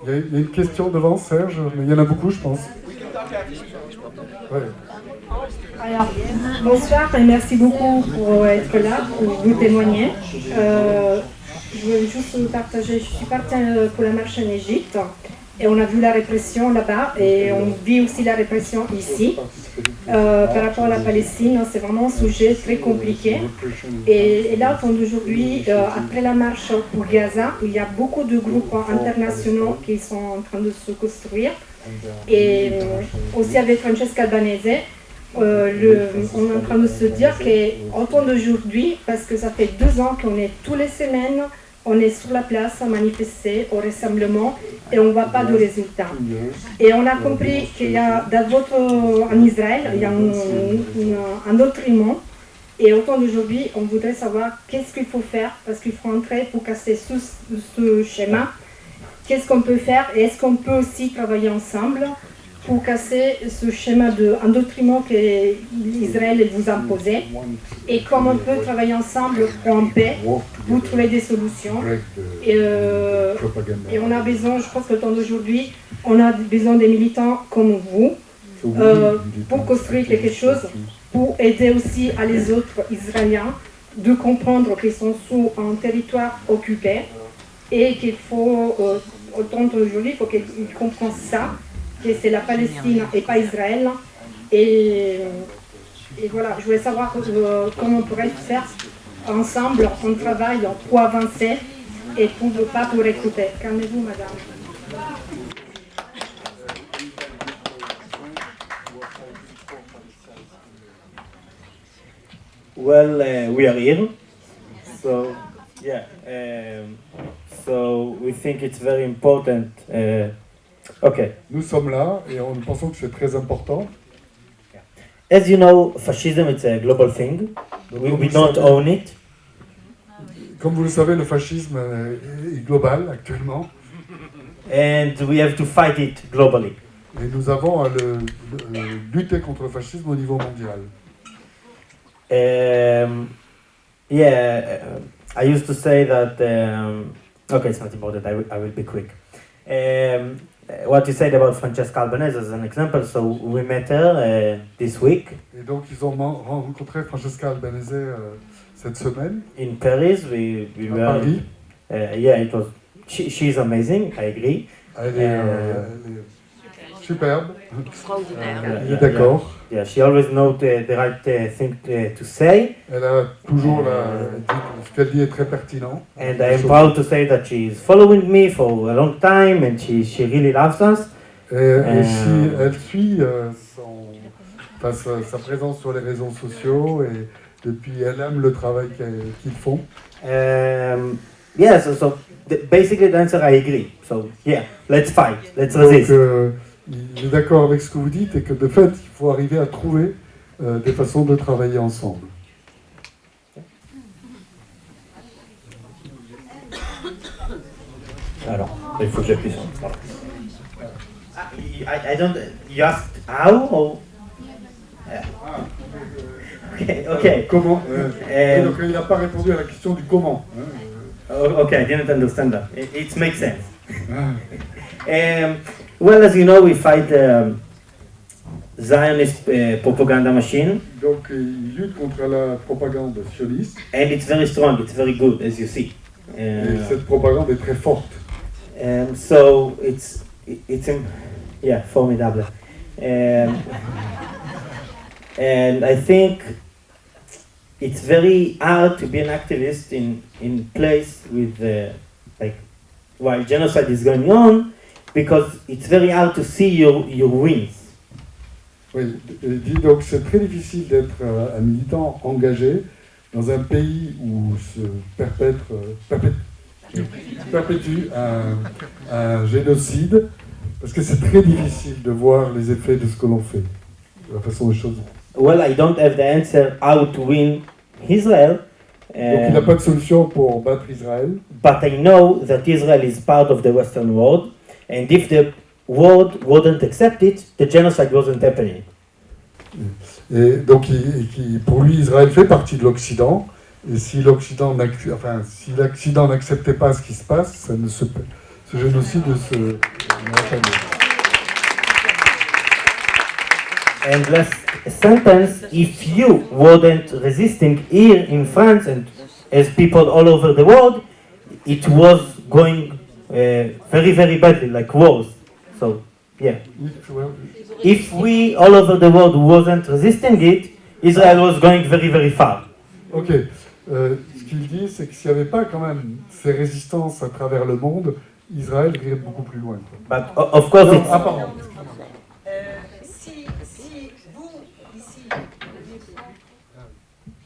Il y a une question devant, Serge, mais il y en a beaucoup, je pense. Ouais. Alors, bonsoir et merci beaucoup pour être là, pour vous témoigner. Je veux juste partager, je suis partie pour la marche en Égypte et on a vu la répression là-bas et on vit aussi la répression ici. Par rapport à la Palestine, c'est vraiment un sujet très compliqué. Et là, aujourd'hui, après la marche pour Gaza, il y a beaucoup de groupes internationaux qui sont en train de se construire. Et aussi avec Francesca Albanese, on est en train de se dire qu'au temps d'aujourd'hui, parce que ça fait 2 ans qu'on est tous les semaines on est sur la place à manifester, au rassemblement, et on ne voit pas de résultat. Et on a compris qu'il y a en Israël, il y a un endoctrinement. Et au temps d'aujourd'hui, on voudrait savoir qu'est-ce qu'il faut faire, parce qu'il faut entrer pour casser ce schéma. Qu'est-ce qu'on peut faire, et est-ce qu'on peut aussi travailler ensemble pour casser ce schéma d'endoctrinement qu'Israël vous a imposé, et comment on peut travailler ensemble en paix pour trouver des solutions. Et on a besoin, je pense que le temps d'aujourd'hui, on a besoin des militants comme vous pour construire quelque chose, pour aider aussi à les autres Israéliens de comprendre qu'ils sont sous un territoire occupé et qu'il faut, au temps d'aujourd'hui, il faut qu'ils comprennent ça, que c'est la Palestine et pas Israël. Et voilà, je voulais savoir comment on pourrait faire ensemble, on travaille pour avancer et pas pour écouter. Calmez-vous, madame. Well, we are here, so yeah, so we think it's very important. Okay. Nous sommes là et nous pensons que c'est très important. As you know, fascism it's a global thing. We don't own it. Comme vous le savez, le fascisme est global actuellement. And we have to fight it globally. Et nous avons à lutter contre le fascisme au niveau mondial. I used to say that. Okay, it's not important. I will be quick. What you said about Francesca Albanese as an example. So we met her this week. Et donc ils ont rencontré Francesca Albanese cette semaine. In Paris, we à were. Paris. Yeah, it was. She's amazing. I agree. Elle est superbe. Il est d'accord. Yeah, she always knows the right thing to say. Elle a toujours ce qu'elle dit est très pertinent. And I am proud to say that she is following me for a long time, and she really loves us. Elle suit sa présence sur les réseaux sociaux et depuis elle aime le travail qu'ils font. Yeah, so basically the answer I agree. So yeah, let's fight, let's resist. Donc, il est d'accord avec ce que vous dites et que de fait, il faut arriver à trouver des façons de travailler ensemble. Alors, il faut que j'appuie sur. Voilà. I don't. You asked how or? Okay. Comment donc il n'a pas répondu à la question du comment. Okay, I didn't understand that. It makes sense. Well, as you know, we fight the Zionist propaganda machine. Donc, il lutte contre la propagande sioniste. And it's very strong. It's very good, as you see. Et cette propagande est très forte. So it's formidable. And I think it's very hard to be an activist in place with while genocide is going on, because it's very hard to see your wins. Oui, il dit donc c'est très difficile d'être un militant engagé dans un pays où se perpétue un génocide, parce que c'est très difficile de voir les effets de ce que l'on fait, de la façon des choses. Well, I don't have the answer how to win Israel. Donc il n'a pas de solution pour battre Israël. But I know that Israel is part of the Western world, and if the world wouldn't accept it, the genocide wasn't happening. Et donc pour lui, Israël fait partie de l'Occident, et si l'Occident si l'Occident n'acceptait pas ce qui se passe, ce génocide n'aurait pas lieu. And last sentence, if you weren't resisting here in France and as people all over the world, it was going very, very badly, like wars. So, yeah. If we all over the world wasn't resisting it, Israel was going very, very far. Ok. Ce qu'il dit, c'est que s'il n'y avait pas quand même ces résistances à travers le monde, Israël irait beaucoup plus loin. But of course, non, it's...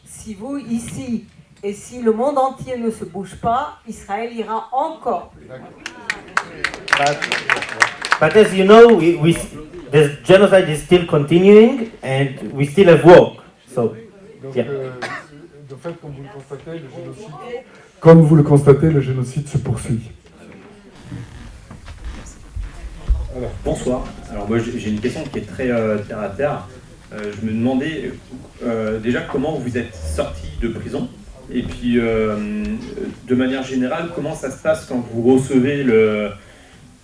Si vous ici Et si le monde entier ne se bouge pas, Israël ira encore. But as you know, the genocide is still continuing and we still have work. So, donc, de fait, comme vous le constatez, le génocide se poursuit. Alors, bonsoir. Alors moi j'ai une question qui est très terre à terre. Je me demandais déjà comment vous êtes sorti de prison et puis de manière générale comment ça se passe quand vous recevez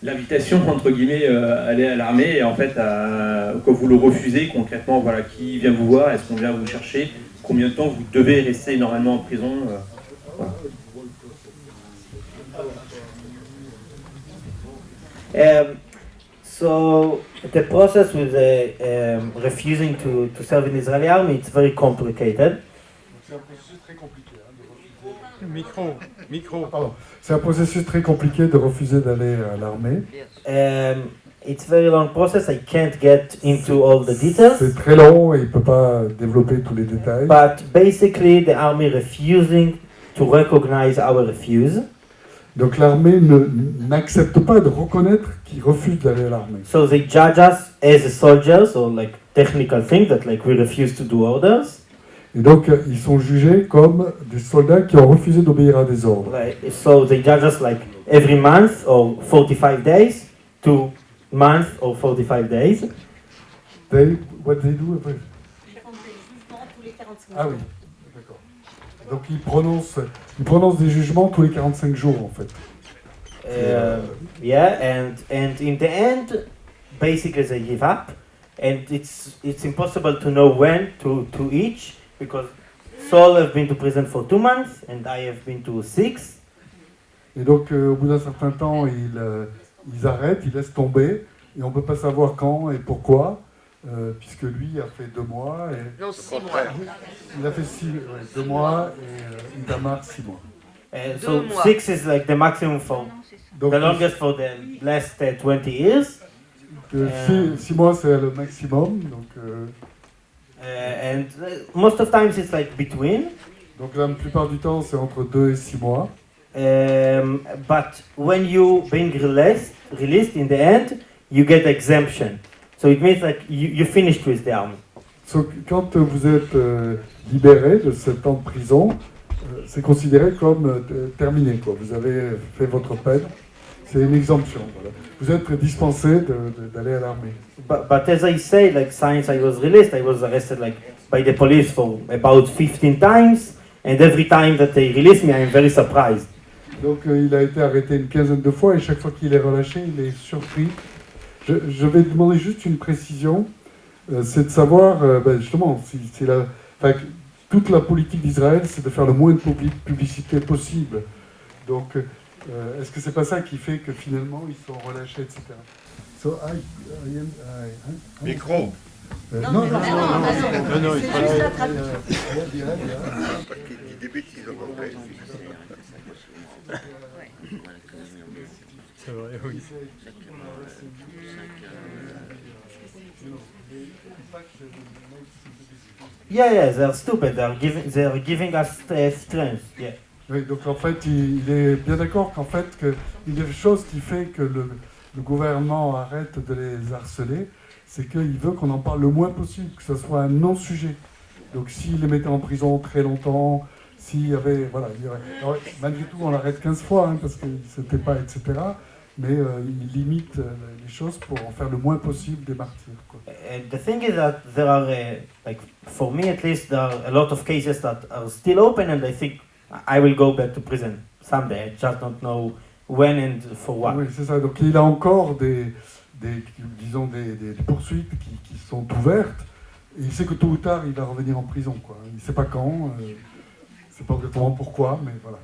l'invitation entre guillemets à aller à l'armée et en fait quand vous le refusez concrètement, voilà, qui vient vous voir, est-ce qu'on vient vous chercher, combien de temps vous devez rester normalement en prison, voilà. So the process with refusing to serve in the Israeli army, it's very complicated. C'est un processus très compliqué de refuser. Pardon. C'est un processus très compliqué de refuser d'aller à l'armée. It's a very long process. I can't get into all the details. C'est très long et il peut pas développer tous les détails. But basically, the army refusing to recognize our refuse. Donc l'armée n'accepte pas de reconnaître qu'ils refusent d'aller à l'armée. So they judge us as a soldiers, or like technical things that like we refuse to do orders. Et donc ils sont jugés comme des soldats qui ont refusé d'obéir à des ordres. So they judge us like every month or 45 days, 2 months or 45 days. What they do? Ah oui. Donc ils prononcent des jugements tous les 45 jours en fait. Yeah, and in the end, basically they give up, and it's impossible to know when to each, because Saul have been to prison for 2 months and I have been to 6. Et donc au bout d'un certain temps, ils arrêtent, ils laissent tomber, et on ne peut pas savoir quand et pourquoi. Puisque lui a fait 2 mois et... Non, 6 mois. Il a fait 2 mois et Itamar 6 mois. So 6 is like the maximum for the longest for the last 20 years. 6 mois c'est le maximum, donc. And most of times it's like between. Donc la plupart du temps c'est entre 2 et 6 mois. But when you being released in the end, you get exemption. So it means like you finished with the army. So, quand vous êtes libéré de 7 ans de prison, c'est considéré comme terminé, quoi. Vous avez fait votre peine. C'est une exemption. Voilà. Vous êtes dispensé d'aller à l'armée. But as I say, like since I was released, I was arrested like by the police for about 15 times, and every time that they release me, I am very surprised. Donc il a été arrêté une quinzaine de fois et chaque fois qu'il est relâché, il est surpris. Je vais demander juste une précision, c'est de savoir, justement, toute la politique d'Israël, c'est de faire le moins de publicité possible. Donc, est-ce que c'est pas ça qui fait que finalement ils sont relâchés, etc. So Micro. Non, il faut juste la traduction. Parce qu'ils débutent, ils ont compris. C'est vrai, oui. Yeah, they're stupid. They're giving us strength. Yeah. Oui, donc en fait, il est bien d'accord qu'en fait, une des choses qui fait que le gouvernement arrête de les harceler, c'est qu'il veut qu'on en parle le moins possible, que ce soit un non-sujet. Donc s'il les mettait en prison très longtemps, s'il y avait, voilà, alors, malgré tout on l'arrête 15 fois, hein, parce que c'était pas, etc. Mais il limite les choses pour en faire le moins possible des martyrs, quoi. And the thing is that there are, like for me at least, there are a lot of cases that are still open, and I think I will go back to prison someday. I just don't know when and for what. Oui, c'est ça. Donc il a encore des poursuites qui sont ouvertes. Et il sait que tôt ou tard, il va revenir en prison, quoi. Il ne sait pas quand, il ne sait pas exactement pourquoi, mais voilà.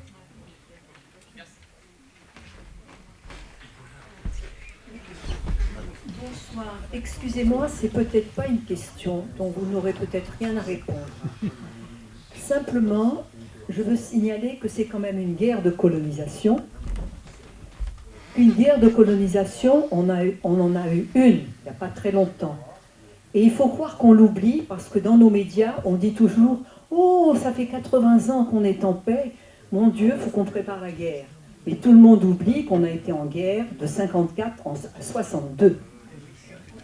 Bonsoir. Excusez-moi, c'est peut-être pas une question dont vous n'aurez peut-être rien à répondre. Simplement, je veux signaler que c'est quand même une guerre de colonisation. Une guerre de colonisation, on en a eu une, il n'y a pas très longtemps. Et il faut croire qu'on l'oublie parce que dans nos médias, on dit toujours « Oh, ça fait 80 ans qu'on est en paix, mon Dieu, il faut qu'on prépare la guerre ». Mais tout le monde oublie qu'on a été en guerre de 54 à 62.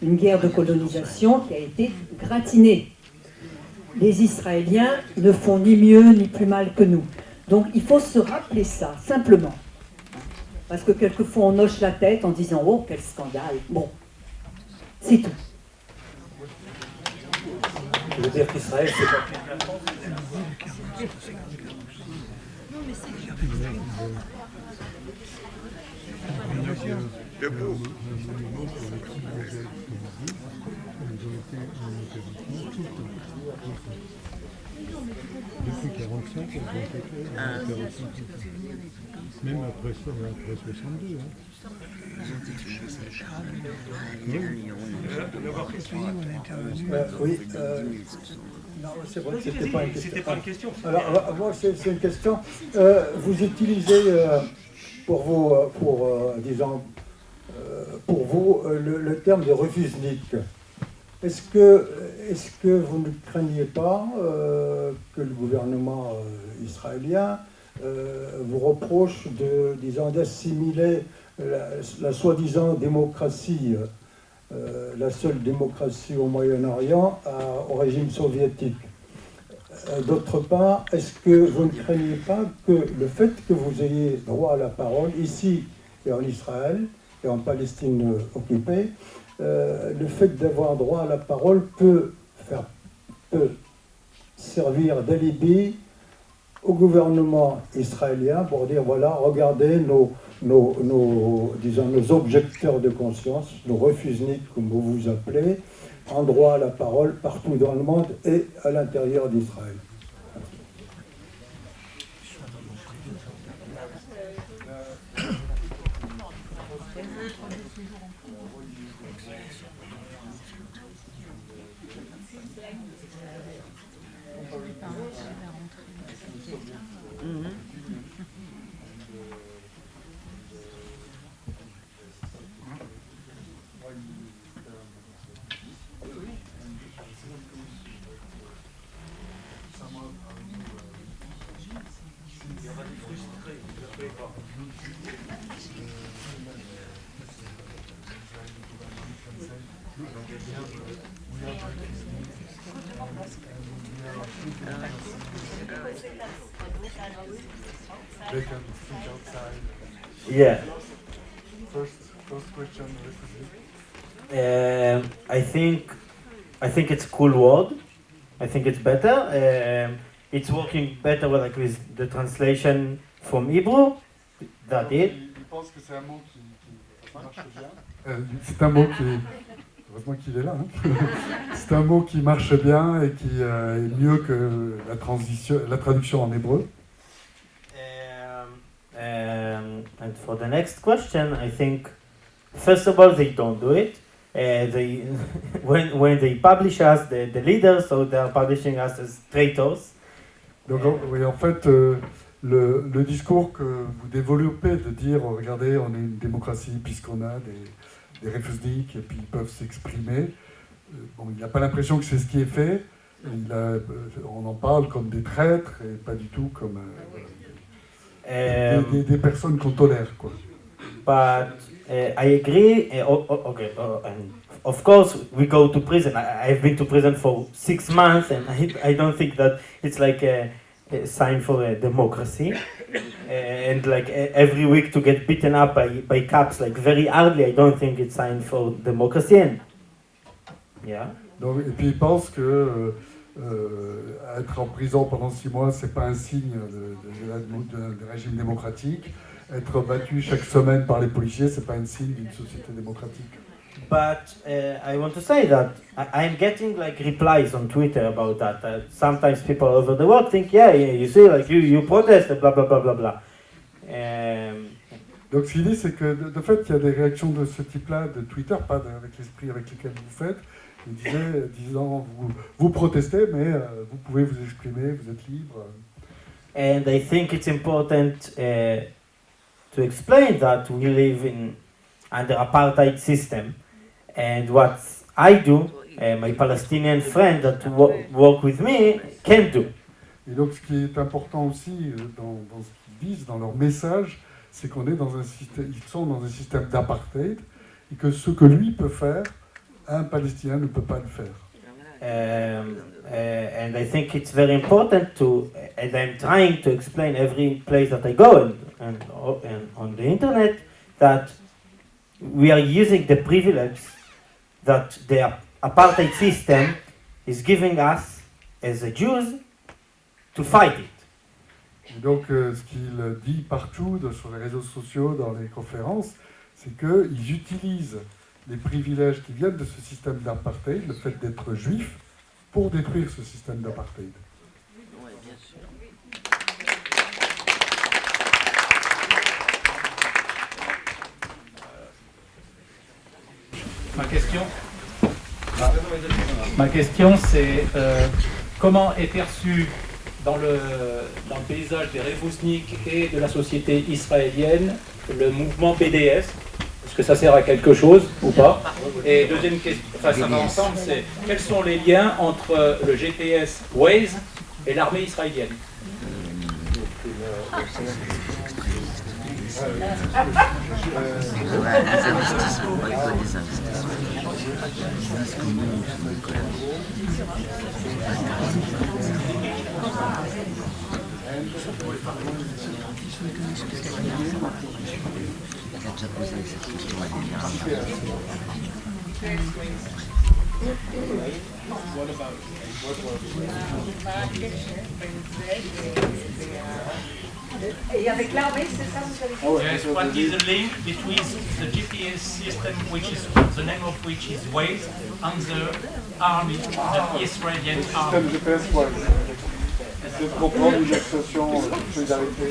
Une guerre de colonisation qui a été gratinée. Les Israéliens ne font ni mieux ni plus mal que nous. Donc il faut se rappeler ça, simplement. Parce que quelquefois on hoche la tête en disant « Oh, quel scandale !» Bon, c'est tout. Je veux dire qu'Israël, c'est pas... Debout. Depuis 45, elles ont été même après 62. Oui, non, c'est vrai que c'était pas une question. Alors, moi, c'est une question. Vous utilisez pour vous le terme de réfuzniks. Est-ce que vous ne craignez pas que le gouvernement israélien vous reproche d'assimiler la soi-disant démocratie, la seule démocratie au Moyen-Orient, au régime soviétique? D'autre part, est-ce que vous ne craignez pas que le fait que vous ayez droit à la parole ici et en Israël et en Palestine occupée, le fait d'avoir droit à la parole peut servir d'alibi au gouvernement israélien pour dire voilà, regardez nos objecteurs de conscience, nos refuzniks comme vous vous appelez, en droit à la parole partout dans le monde et à l'intérieur d'Israël. Yeah. First question. I think it's a cool word. I think it's better. It's working better with the translation from Hebrew. That's it. Il pense que c'est un mot qui marche bien. C'est un mot qui... Heureusement qu'il est là. Hein. C'est un mot qui marche bien et qui est mieux que la traduction en hébreu. And for the next question, I think, first of all, they don't do it. When they publish us, the leaders, so they are publishing us as traitors. Donc, oui, en fait, le discours que vous développez de dire, regardez, on est une démocratie puisqu'on a des réfuzniks et puis ils peuvent s'exprimer. Bon, il n'a pas l'impression que c'est ce qui est fait. On en parle comme des traîtres et pas du tout comme des personnes qu'on tolère, quoi. But I agree. Okay, and of course we go to prison. I've been to prison for 6 months, and I don't think that it's like a sign for a democracy. And like every week to get beaten up by cops like very hardly, I don't think it's sign for democracy. And yeah. Donc, et puis il pense que être en prison pendant 6 mois, c'est pas un signe de régime démocratique. Être battu chaque semaine par les policiers, c'est pas un signe d'une société démocratique. But I want to say that I'm getting like replies on Twitter about that. Sometimes people all over the world think, yeah, you see, like you protest, blah blah blah blah blah. Donc ce qu'il dit, c'est que de fait, il y a des réactions de ce type-là de Twitter, pas avec l'esprit avec lequel vous faites. Il disant, vous protestez, mais vous pouvez vous exprimer, vous êtes libre. And I think it's important to explain that we live under apartheid system, and what I do my Palestinian friends that work with me can't do. Et donc, ce qui est important aussi dans ce qu'ils disent, dans leur message, c'est qu'on est dans un système, ils sont dans un système d'apartheid, et que ce que lui peut faire, un Palestinien ne peut pas le faire. And I think it's very important to, and I'm trying to explain every place that I go and on the internet, that we are using the privilege that the apartheid system is giving us as a Jews to fight it. Et donc, ce qu'il dit partout sur les réseaux sociaux, dans les conférences, c'est qu'ils utilisent les privilèges qui viennent de ce système d'apartheid, le fait d'être juif, pour détruire ce système d'apartheid. Oui, bien sûr. Ma question, c'est comment est perçu dans le paysage des réfuzniks et de la société israélienne le mouvement BDS? Est-ce que ça sert à quelque chose ou pas? Et deuxième question, enfin ça va ensemble, c'est quels sont les liens entre le GPS Waze et l'armée israélienne? Et avec l'armée, c'est ça, vous avez dit? Yes, what is the link between the GPS system, which is the name of which is Waze, and the army, the Israeli army? Système GPS, ouais. C'est de comprendre une association de solidarité.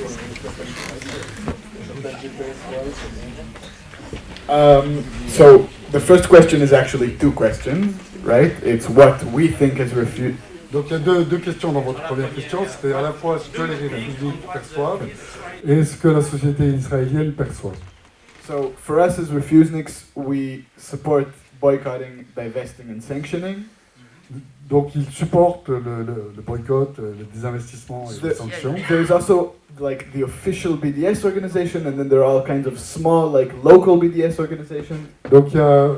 So the first question is actually two questions, right? It's what we think as refugees. Donc il y a deux questions dans votre première question, c'est à la fois ce que les réfugiés perçoivent et ce que la société israélienne perçoit. So for us as refusniks, we support boycotting, divesting and sanctioning. Donc ils supportent le boycott, le désinvestissement et les sanctions. There's also like the official BDS organization, and then there are all kinds of small, like local BDS organizations. Donc il y a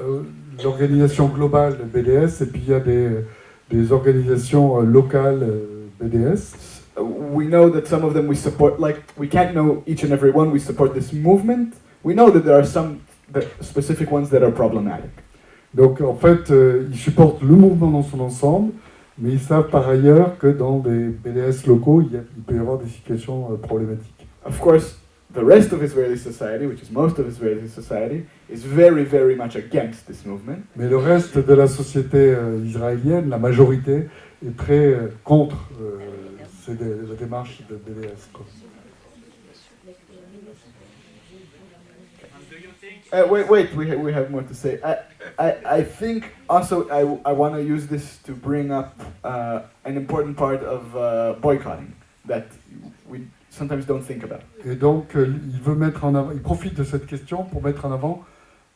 l'organisation globale de BDS et puis il y a des organisations locales BDS. We know that some of them we support, like we can't know each and every one we support this movement. We know that there are some specific ones that are problematic. Donc en fait, ils supportent le mouvement dans son ensemble, mais ils savent par ailleurs que dans des BDS locaux, il peut y avoir des situations problématiques. Of course, the rest of Israeli society, which is most of Israeli society, is very, very much against this movement. Mais le reste de la société israélienne, la majorité, est très contre la démarche de BDS. Wait, we have more to say. I think also I want to use this to bring up an important part of boycotting that we sometimes don't think about. Et donc il profite de cette question pour mettre en avant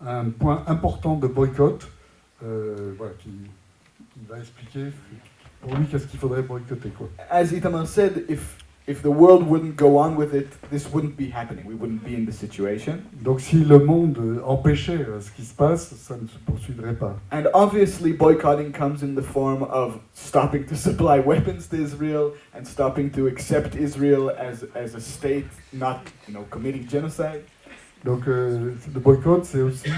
un point important de boycott, voilà, qui va expliquer pour lui qu'est-ce qu'il faudrait boycotter, quoi. As Itamar said, if the world wouldn't go on with it, this wouldn't be happening. We wouldn't be in this situation. Donc si le monde empêchait ce qui se passe, ça ne se poursuivrait pas. And obviously boycotting comes in the form of stopping to supply weapons to Israel and stopping to accept Israel as a state, not committing genocide. Donc le boycott, c'est aussi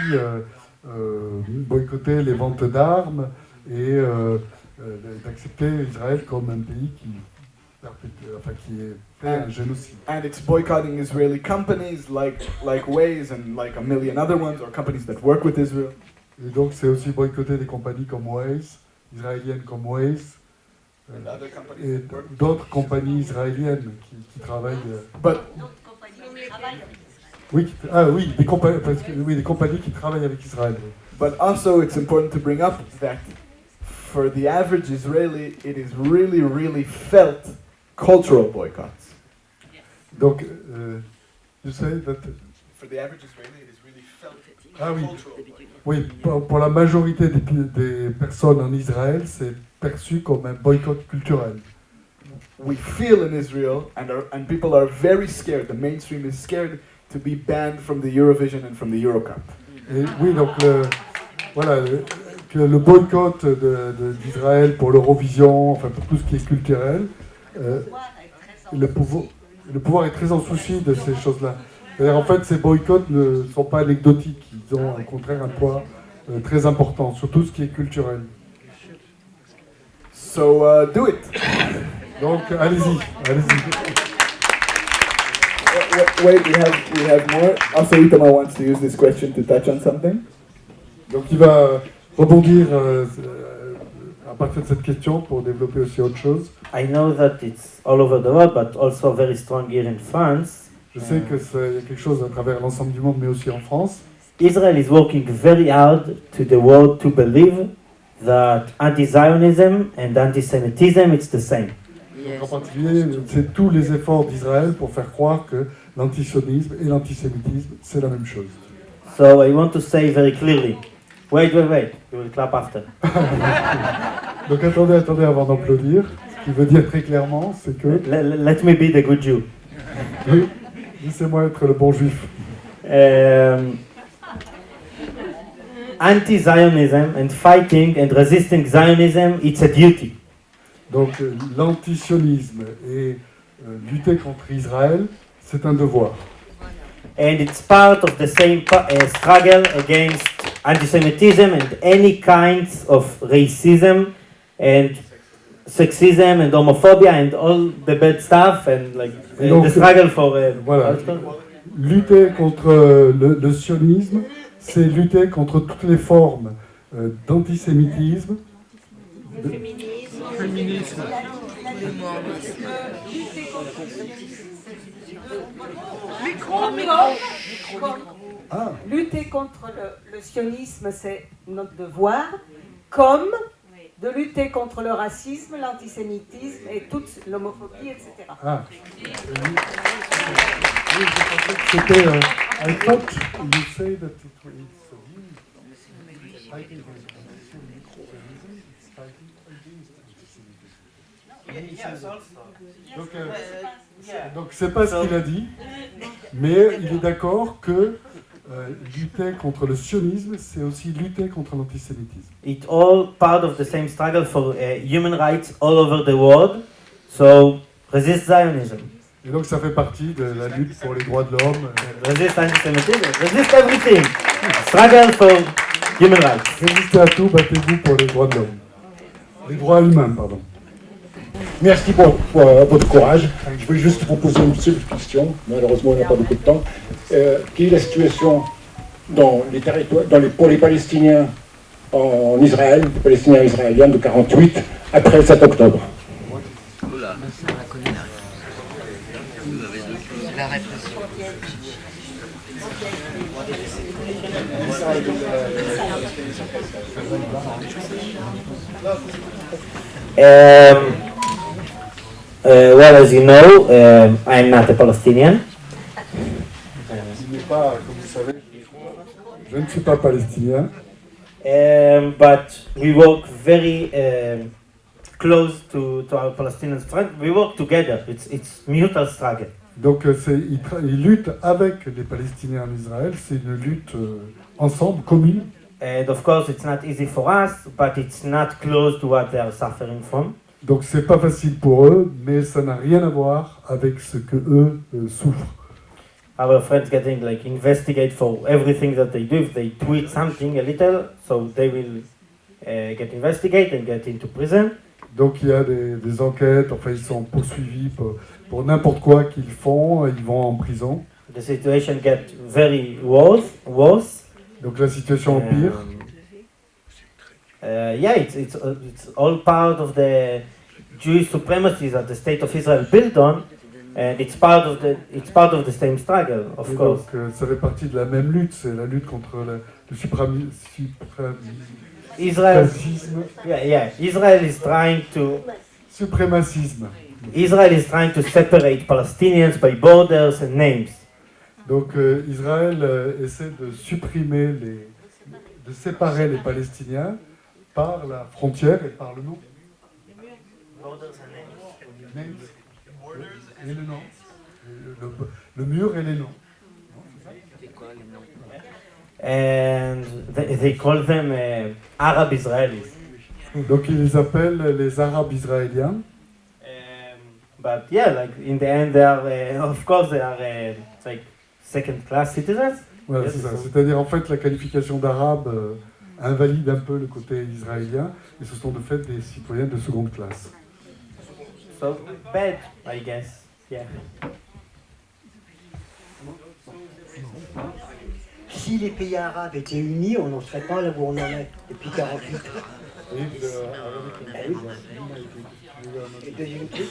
boycotter les ventes d'armes et d'accepter Israël comme un pays qui est un génocide. And it's boycotting Israeli companies like Waze and like a million other ones, or companies that work with Israel. Et donc c'est aussi boycotter des compagnies comme Waze, israéliennes comme Waze, et d'autres compagnies israéliennes qui travaillent. Des compagnies qui travaillent avec Israël. But also it's important to bring up that for the average Israeli, it is really, really felt cultural boycotts. Donc, you say that for the average Israeli, it is really felt Ah oui. Oui, pour la majorité des personnes en Israël, c'est perçu comme un boycott culturel. We feel in Israel, and people are very scared. The mainstream is scared to be banned from the Eurovision and from the Eurocup. Et oui, donc le boycott d'Israël pour l'Eurovision, enfin pour tout ce qui est culturel, le pouvoir est très en souci de ces choses-là. C'est-à-dire, en fait, ces boycotts ne sont pas anecdotiques, ils ont au contraire un poids très important sur tout ce qui est culturel. So do it. Donc allez-y. Wait, we have more. Also, Itamar wants to use this question to touch on something. Donc il va rebondir à partir de cette question pour développer aussi autre chose. I know that it's all over the world, but also very strong here in France. Je sais que c'est quelque chose à travers l'ensemble du monde, mais aussi en France. Israel is working very hard to the world to believe that anti-Zionism and anti-Semitism it's the same. Donc, en particulier, c'est tous les efforts d'Israël pour faire croire que l'antisionisme et l'antisémitisme, c'est la même chose. So I want to say very clearly. Wait. You will clap after. Donc attendez avant d'applaudir. Ce qui veut dire très clairement, c'est que... Let me be the good Jew. Oui, laissez-moi être le bon juif. Anti-Zionism and fighting and resisting Zionism, it's a duty. Donc l'antisionisme et lutter contre Israël, c'est un devoir. And it's part of the same struggle against anti-Semitism and any kinds of racism and sexism and homophobia and all the bad stuff and like donc, the struggle for... voilà. Lutter contre le sionisme, c'est lutter contre toutes les formes d'antisémitisme, féminisme. Lutter contre le sionisme, c'est notre devoir, comme de lutter contre le racisme, l'antisémitisme et toute l'homophobie, etc. Ah. C'était I thought you say that it's fighting donc c'est pas ce qu'il a dit, mais il est d'accord que lutter contre le sionisme, c'est aussi lutter contre l'antisémitisme. It's all part of the same struggle for human rights all over the world. So resist Zionism. Et donc ça fait partie de la lutte pour les droits de l'homme. Resist antisemitism. Resist everything. Struggle for human rights. Résistez à tout, battez-vous pour les droits de l'homme. Les droits humains, pardon. Merci pour votre courage. Je voulais juste vous poser une seule question. Malheureusement, on n'a pas beaucoup de temps. Quelle est la situation dans les territoires, pour les Palestiniens en Israël, les Palestiniens israéliens de 48 après le 7 octobre? La répression. Well, as you know, I'm not a Palestinian. Je ne suis pas palestinien. But we work very close to our Palestinian friends. We work together. It's mutual struggle. Donc ils luttent avec les Palestiniens en Israël. C'est une lutte ensemble, commune. And of course, it's not easy for us, but it's not close to what they are suffering from. Donc c'est pas facile pour eux, mais ça n'a rien à voir avec ce que eux souffrent. Our friends getting like investigate for everything that they do. If they tweet something a little, so they will get investigated and get into prison. Donc il y a des enquêtes, enfin ils sont poursuivis pour n'importe quoi qu'ils font, ils vont en prison. The situation get very worse. Donc la situation empire. Yeah, it's all part of the Jewish supremacy that the state of Israel built on, and it's part of the same struggle, of course. Donc ça fait partie de la même lutte, c'est la lutte contre le suprémacisme. Israel is trying to. Suprémacisme. Israel is trying to separate Palestinians by borders and names. Donc Israël essaie de supprimer de séparer les Palestiniens par la frontière et par le nom. Et le nom. Le mur et les noms. And they call them Arab Israelis. Donc ils les appellent les Arabes israéliens. But yeah, like in the end, they are, of course, they are like second-class citizens. Voilà, Yes, c'est ça. so- C'est-à-dire en fait la qualification d'arabe invalide un peu le côté israélien, et ce sont de fait des citoyens de seconde classe. So bad, I guess. Yeah. Si les pays arabes étaient unis, on n'en serait pas là où on en est depuis 48. Et deuxième truc,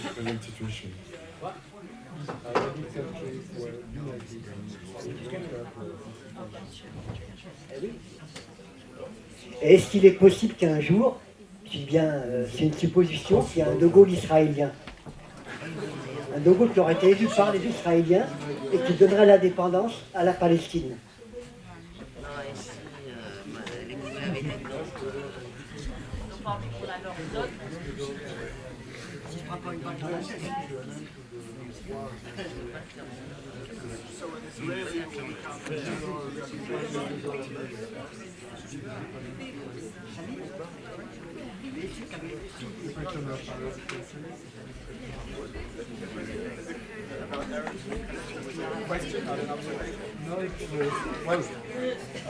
et est-ce qu'il est possible qu'un jour, je dis bien, c'est une supposition, qu'il y a un De Gaulle israélien, un De Gaulle qui aurait été élu par les Israéliens et qui donnerait l'indépendance à la Palestine?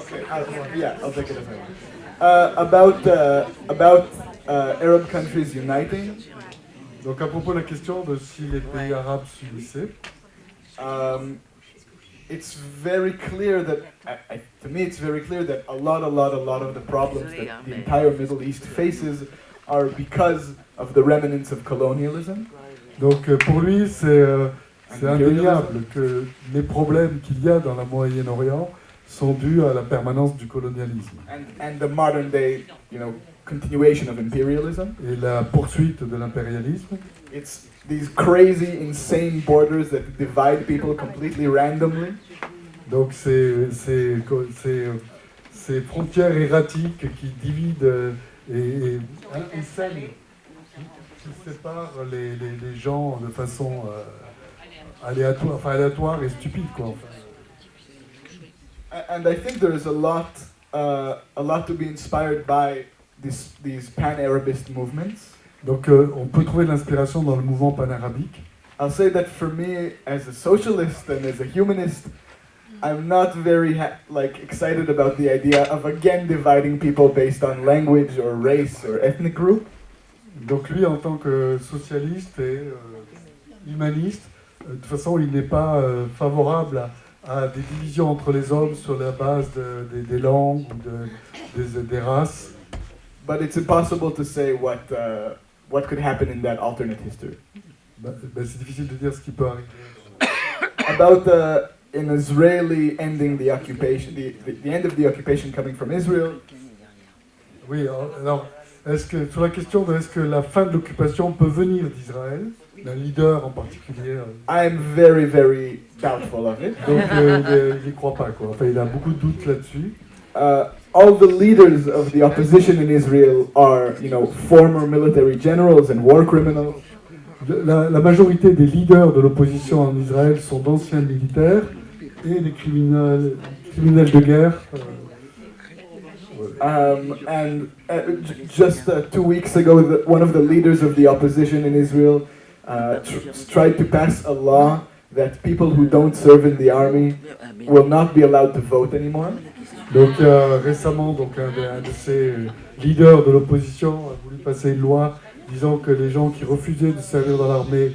Okay, I'll take it as about Arab countries uniting. Donc à propos de la question de si les pays arabes s'unissaient, it's very clear that, to me, it's very clear that a lot of the problems that the entire Middle East faces are because of the remnants of colonialism. donc pour lui c'est indéniable que les problèmes qu'il y a dans la Moyen-Orient sont dus à la permanence du colonialisme. And the modern day, continuation of imperialism. Et la poursuite de l'impérialisme. It's these crazy, insane borders that divide people completely randomly. Donc ces frontières erratiques qui divident et scellent, qui séparent les gens de façon aléatoire et stupide, quoi. Enfin. And I think there is a lot to be inspired by these pan-Arabist movements. Donc on peut trouver de l'inspiration dans le mouvement pan-arabique. I'll say that for me, as a socialist and as a humanist, I'm not very excited about the idea of again dividing people based on language or race or ethnic group. Donc lui, en tant que socialiste et humaniste, de toute façon, il n'est pas favorable à des divisions entre les hommes sur la base des langues ou des races. But it's impossible to say what could happen in that alternate history. C'est difficile de dire ce qui peut arriver. About an Israeli ending the occupation, the end of the occupation coming from Israel. Oui, alors, sur la question de est-ce que la fin de l'occupation peut venir d'Israël, d'un leader en particulier. I am very, very doubtful of it. Donc il n'y croit pas, quoi. Enfin, il a beaucoup de doutes là-dessus. All the leaders of the opposition in Israel are, former military generals and war criminals. La majorité des leaders de l'opposition en Israël sont d'anciens militaires et des criminels de guerre. And just 2 weeks ago, one of the leaders of the opposition in Israel tried to pass a law that people who don't serve in the army will not be allowed to vote anymore. Donc récemment, un de ces leaders de l'opposition a voulu passer une loi disant que les gens qui refusaient de servir dans l'armée,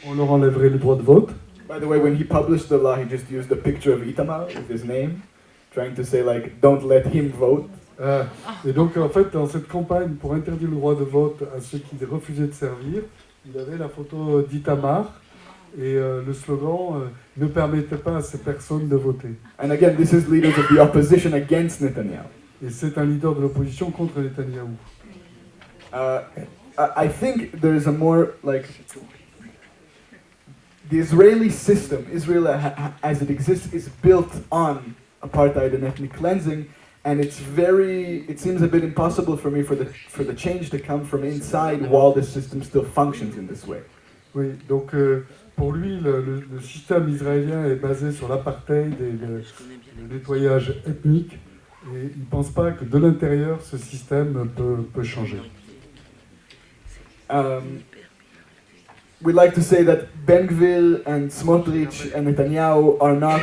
on leur enlèverait le droit de vote. By the way, when he published the law, he just used a picture of Ithamar with his name, trying to say don't let him vote. Et donc en fait, dans cette campagne pour interdire le droit de vote à ceux qui refusaient de servir, il avait la photo d'Ithamar et le slogan ne permettait pas à ces personnes de voter. And again, this is leaders of the opposition against Netanyahu. Et c'est un leader de l'opposition contre Netanyahou. I think there is a more the Israeli system, Israel as it exists, is built on apartheid and ethnic cleansing, and it seems a bit impossible for me for the change to come from inside while the system still functions in this way. Oui, donc pour lui, le système israélien est basé sur l'apartheid et le nettoyage ethnique, et il ne pense pas que de l'intérieur, ce système peut changer. We'd like to say that Ben-Gvir and Smotrich and Netanyahu are not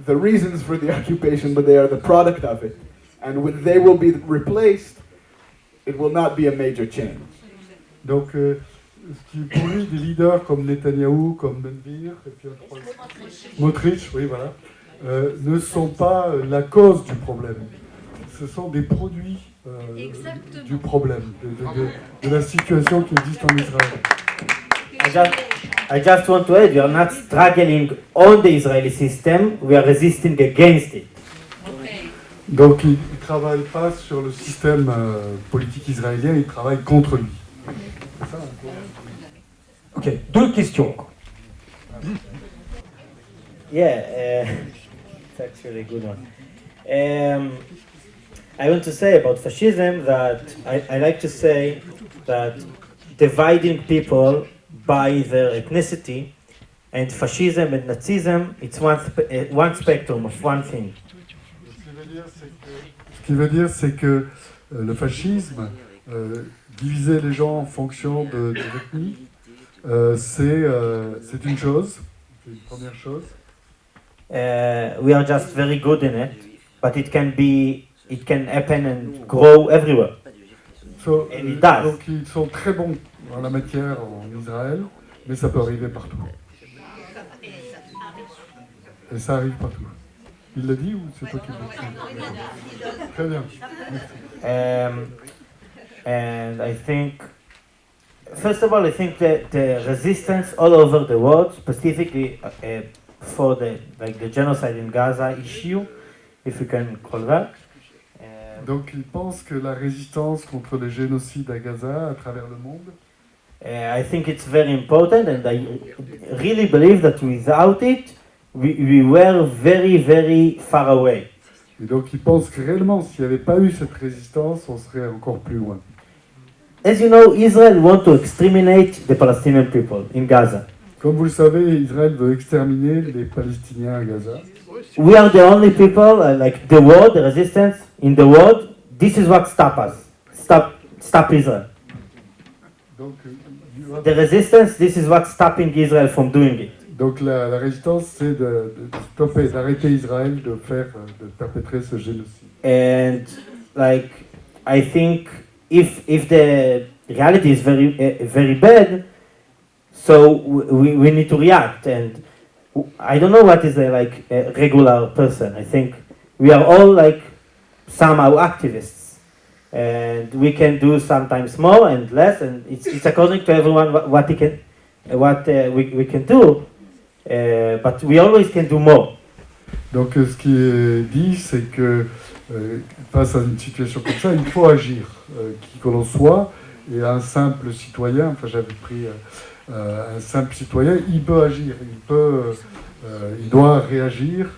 the reasons for the occupation, but they are the product of it. And when they will be replaced, it will not be a major change. Donc, pour lui, des leaders comme Netanyahu, comme Ben-Gvir, et puis Smotrich, oui, voilà, ne sont pas la cause du problème. Ce sont des produits du problème, de la situation qui existe en Israël. I just want to add, we are not struggling on the Israeli system, we are resisting against it. Donc il ne travaille pas sur le système politique israélien, il travaille contre lui. C'est ça, Ok, 2 questions. Yeah, it's actually a good one. I want to say about fascism that I like to say that dividing people by their ethnicity and fascism and Nazism, it's one spectrum of one thing. Ce qui veut dire, c'est que le fascisme, diviser les gens en fonction de l'ethnie, c'est une chose, c'est une première chose. We are just very good in it, but it can happen and grow everywhere. And it does. Donc ils sont très bons en la matière en Israël, mais ça peut arriver partout. Et ça arrive partout. Il l'a dit ou c'est toi qui le dis? Très bien. And I think, first of all, I think that the resistance all over the world, specifically for the genocide in Gaza issue, if we can call that. Donc il pense que la résistance contre les génocides à Gaza à travers le monde. I think it's very important, and I really believe that without it, we were very, very far away. Et donc il pense que réellement, s'il n'y avait pas eu cette résistance, on serait encore plus loin. As you know, Israel wants to exterminate the Palestinian people in Gaza. Comme vous le savez, Israël veut exterminer les Palestiniens à Gaza. We are the only people, like the world, the resistance in the world. This is what stops us. Stop Israel. Donc, the resistance, this is what's stopping Israel from doing it. Donc la résistance, c'est de stopper, d'arrêter Israël de perpétrer ce génocide. And like, I think if the reality is very bad, so we need to react. And I don't know what is a regular person. I think we are all like somehow activists, and we can do sometimes more and less, and it's according to everyone what we can do. But we always can do more. Donc ce qui est dit, c'est que face à une situation comme ça, il faut agir, qui que l'on soit, et un simple citoyen, enfin j'avais pris un simple citoyen, il peut agir, il doit réagir.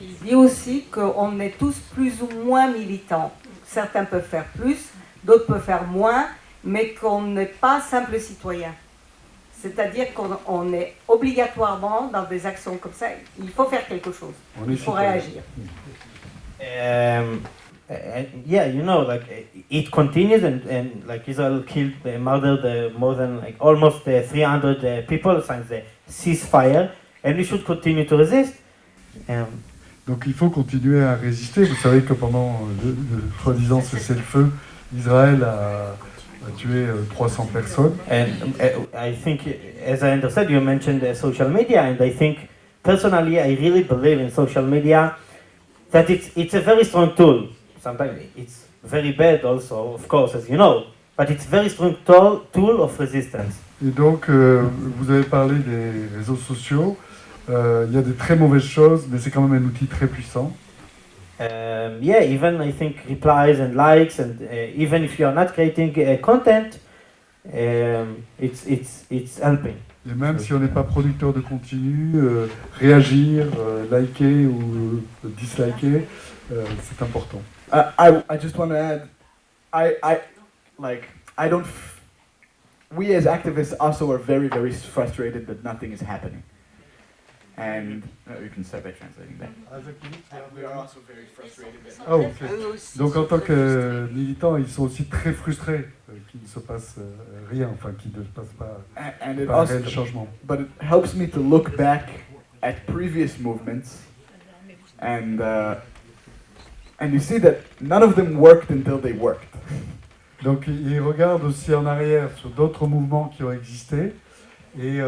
Il dit aussi qu'on est tous plus ou moins militants. Certains peuvent faire plus, d'autres peuvent faire moins, mais qu'on n'est pas simple citoyen. C'est-à-dire qu'on est obligatoirement dans des actions comme ça. Il faut faire quelque chose. Il faut réagir. Yeah, you know, like it continues, and like Israel killed, murdered more than almost 300 people since the ceasefire, and we should continue to resist. Donc il faut continuer à résister. Vous savez que pendant le soi-disant cessez-le-feu, Israël a tué 300 personnes. And I think, as I understood, you mentioned social media, and I think personally, I really believe in social media that it's a very strong tool. Sometimes it's very bad also, of course, as you know, but it's a very strong tool of resistance. Et donc, vous avez parlé des réseaux sociaux. Il y a des très mauvaises choses, mais c'est quand même un outil très puissant. Yeah, even I think replies and likes, and even if you are not creating content, it's helping. Et même si on n'est pas producteur de contenu, réagir, liker ou disliker, c'est important. I just want to add, I don't. We as activists also are very, very frustrated that nothing is happening. And you can start by translating that. We are also very frustrated that. Oh, okay. Donc en tant que militants, ils sont aussi très frustrés qu'il ne se passe rien, enfin qu'il ne se passe pas un réel changement. But it helps me to look back at previous movements, and you see that none of them worked until they worked. Donc ils regardent aussi en arrière sur d'autres mouvements qui ont existé, et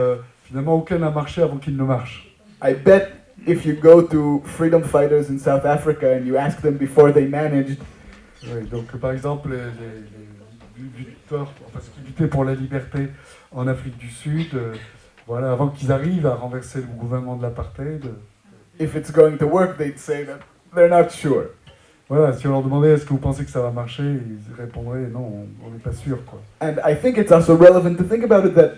finalement aucun n'a marché avant qu'il ne marche. I bet if you go to freedom fighters in South Africa and you ask them before they managed. Oui, donc par exemple les lutteurs, enfin ceux qui luttaient pour la liberté en Afrique du Sud, voilà, avant qu'ils arrivent à renverser le gouvernement de l'apartheid. If it's going to work, they'd say that they're not sure. Voilà, si on leur demandait est-ce que vous pensez que ça va marcher, ils répondraient non, on n'est pas sûr, quoi. And I think it's also relevant to think about it that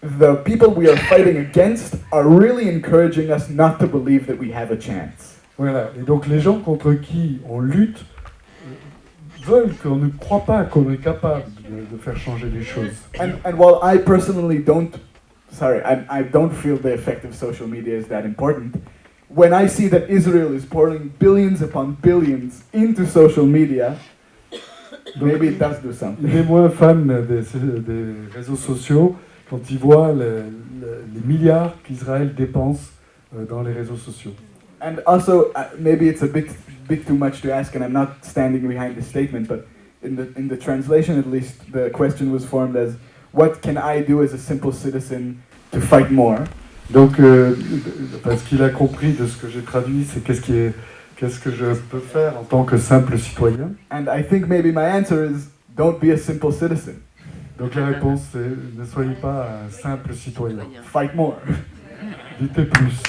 the people we are fighting against are really encouraging us not to believe that we have a chance. Voilà, et donc les gens contre qui on lutte veulent qu'on ne croit pas qu'on est capable de faire changer les choses. And while I personally don't feel the effect of social media is that important, when I see that Israel is pouring billions upon billions into social media, maybe it does do something. Il est moins fan des réseaux sociaux quand il voit les milliards qu'Israël dépense dans les réseaux sociaux. And also, maybe it's a bit too much to ask, and I'm not standing behind this statement, but in the translation at least, the question was formed as, what can I do as a simple citizen to fight more? Donc, ce qu'il a compris de ce que j'ai traduit, c'est qu'est-ce que je peux faire en tant que simple citoyen. And I think maybe my answer is, don't be a simple citizen. Donc la réponse c'est, ne soyez pas un simple citoyen. Fight more. Luttez plus.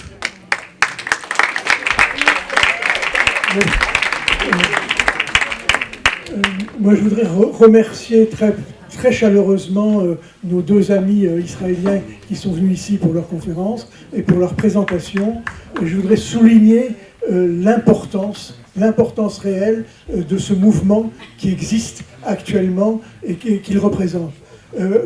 Moi, je voudrais remercier très chaleureusement nos deux amis israéliens qui sont venus ici pour leur conférence et pour leur présentation. Et je voudrais souligner l'importance réelle de ce mouvement qui existe actuellement et qu'il représente.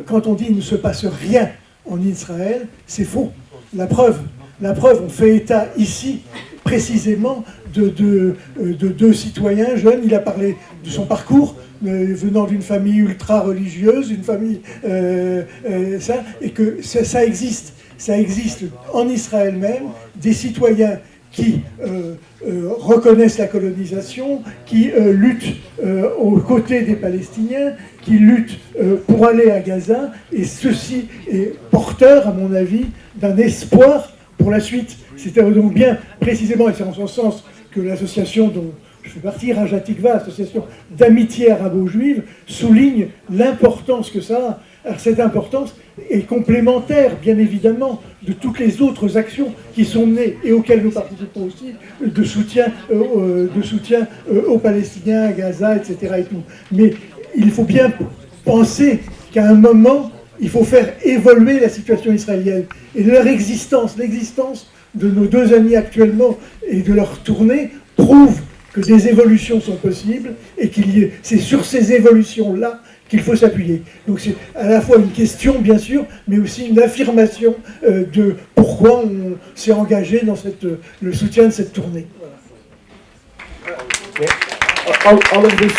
Quand on dit qu'il ne se passe rien en Israël, c'est faux. La preuve, on fait état ici précisément de deux citoyens jeunes. Il a parlé de son parcours, venant d'une famille ultra-religieuse, une famille et que ça existe. Ça existe en Israël même, des citoyens qui reconnaissent la colonisation, qui luttent aux côtés des Palestiniens, qui luttent pour aller à Gaza, et ceci est porteur, à mon avis, d'un espoir pour la suite. C'est donc bien précisément, et c'est en ce sens que l'association dont je fais partie, Raja-Tikva, association d'amitié arabo-juive, souligne l'importance que ça a. Alors cette importance est complémentaire, bien évidemment, de toutes les autres actions qui sont menées et auxquelles nous participons aussi, de soutien aux Palestiniens, à Gaza, etc. Et tout. Mais il faut bien penser qu'à un moment, il faut faire évoluer la situation israélienne. Et leur l'existence de nos deux amis actuellement et de leur tournée prouve que des évolutions sont possibles et c'est sur ces évolutions-là qu'il faut s'appuyer. Donc c'est à la fois une question, bien sûr, mais aussi une affirmation de pourquoi on s'est engagé dans le soutien de cette tournée. All of this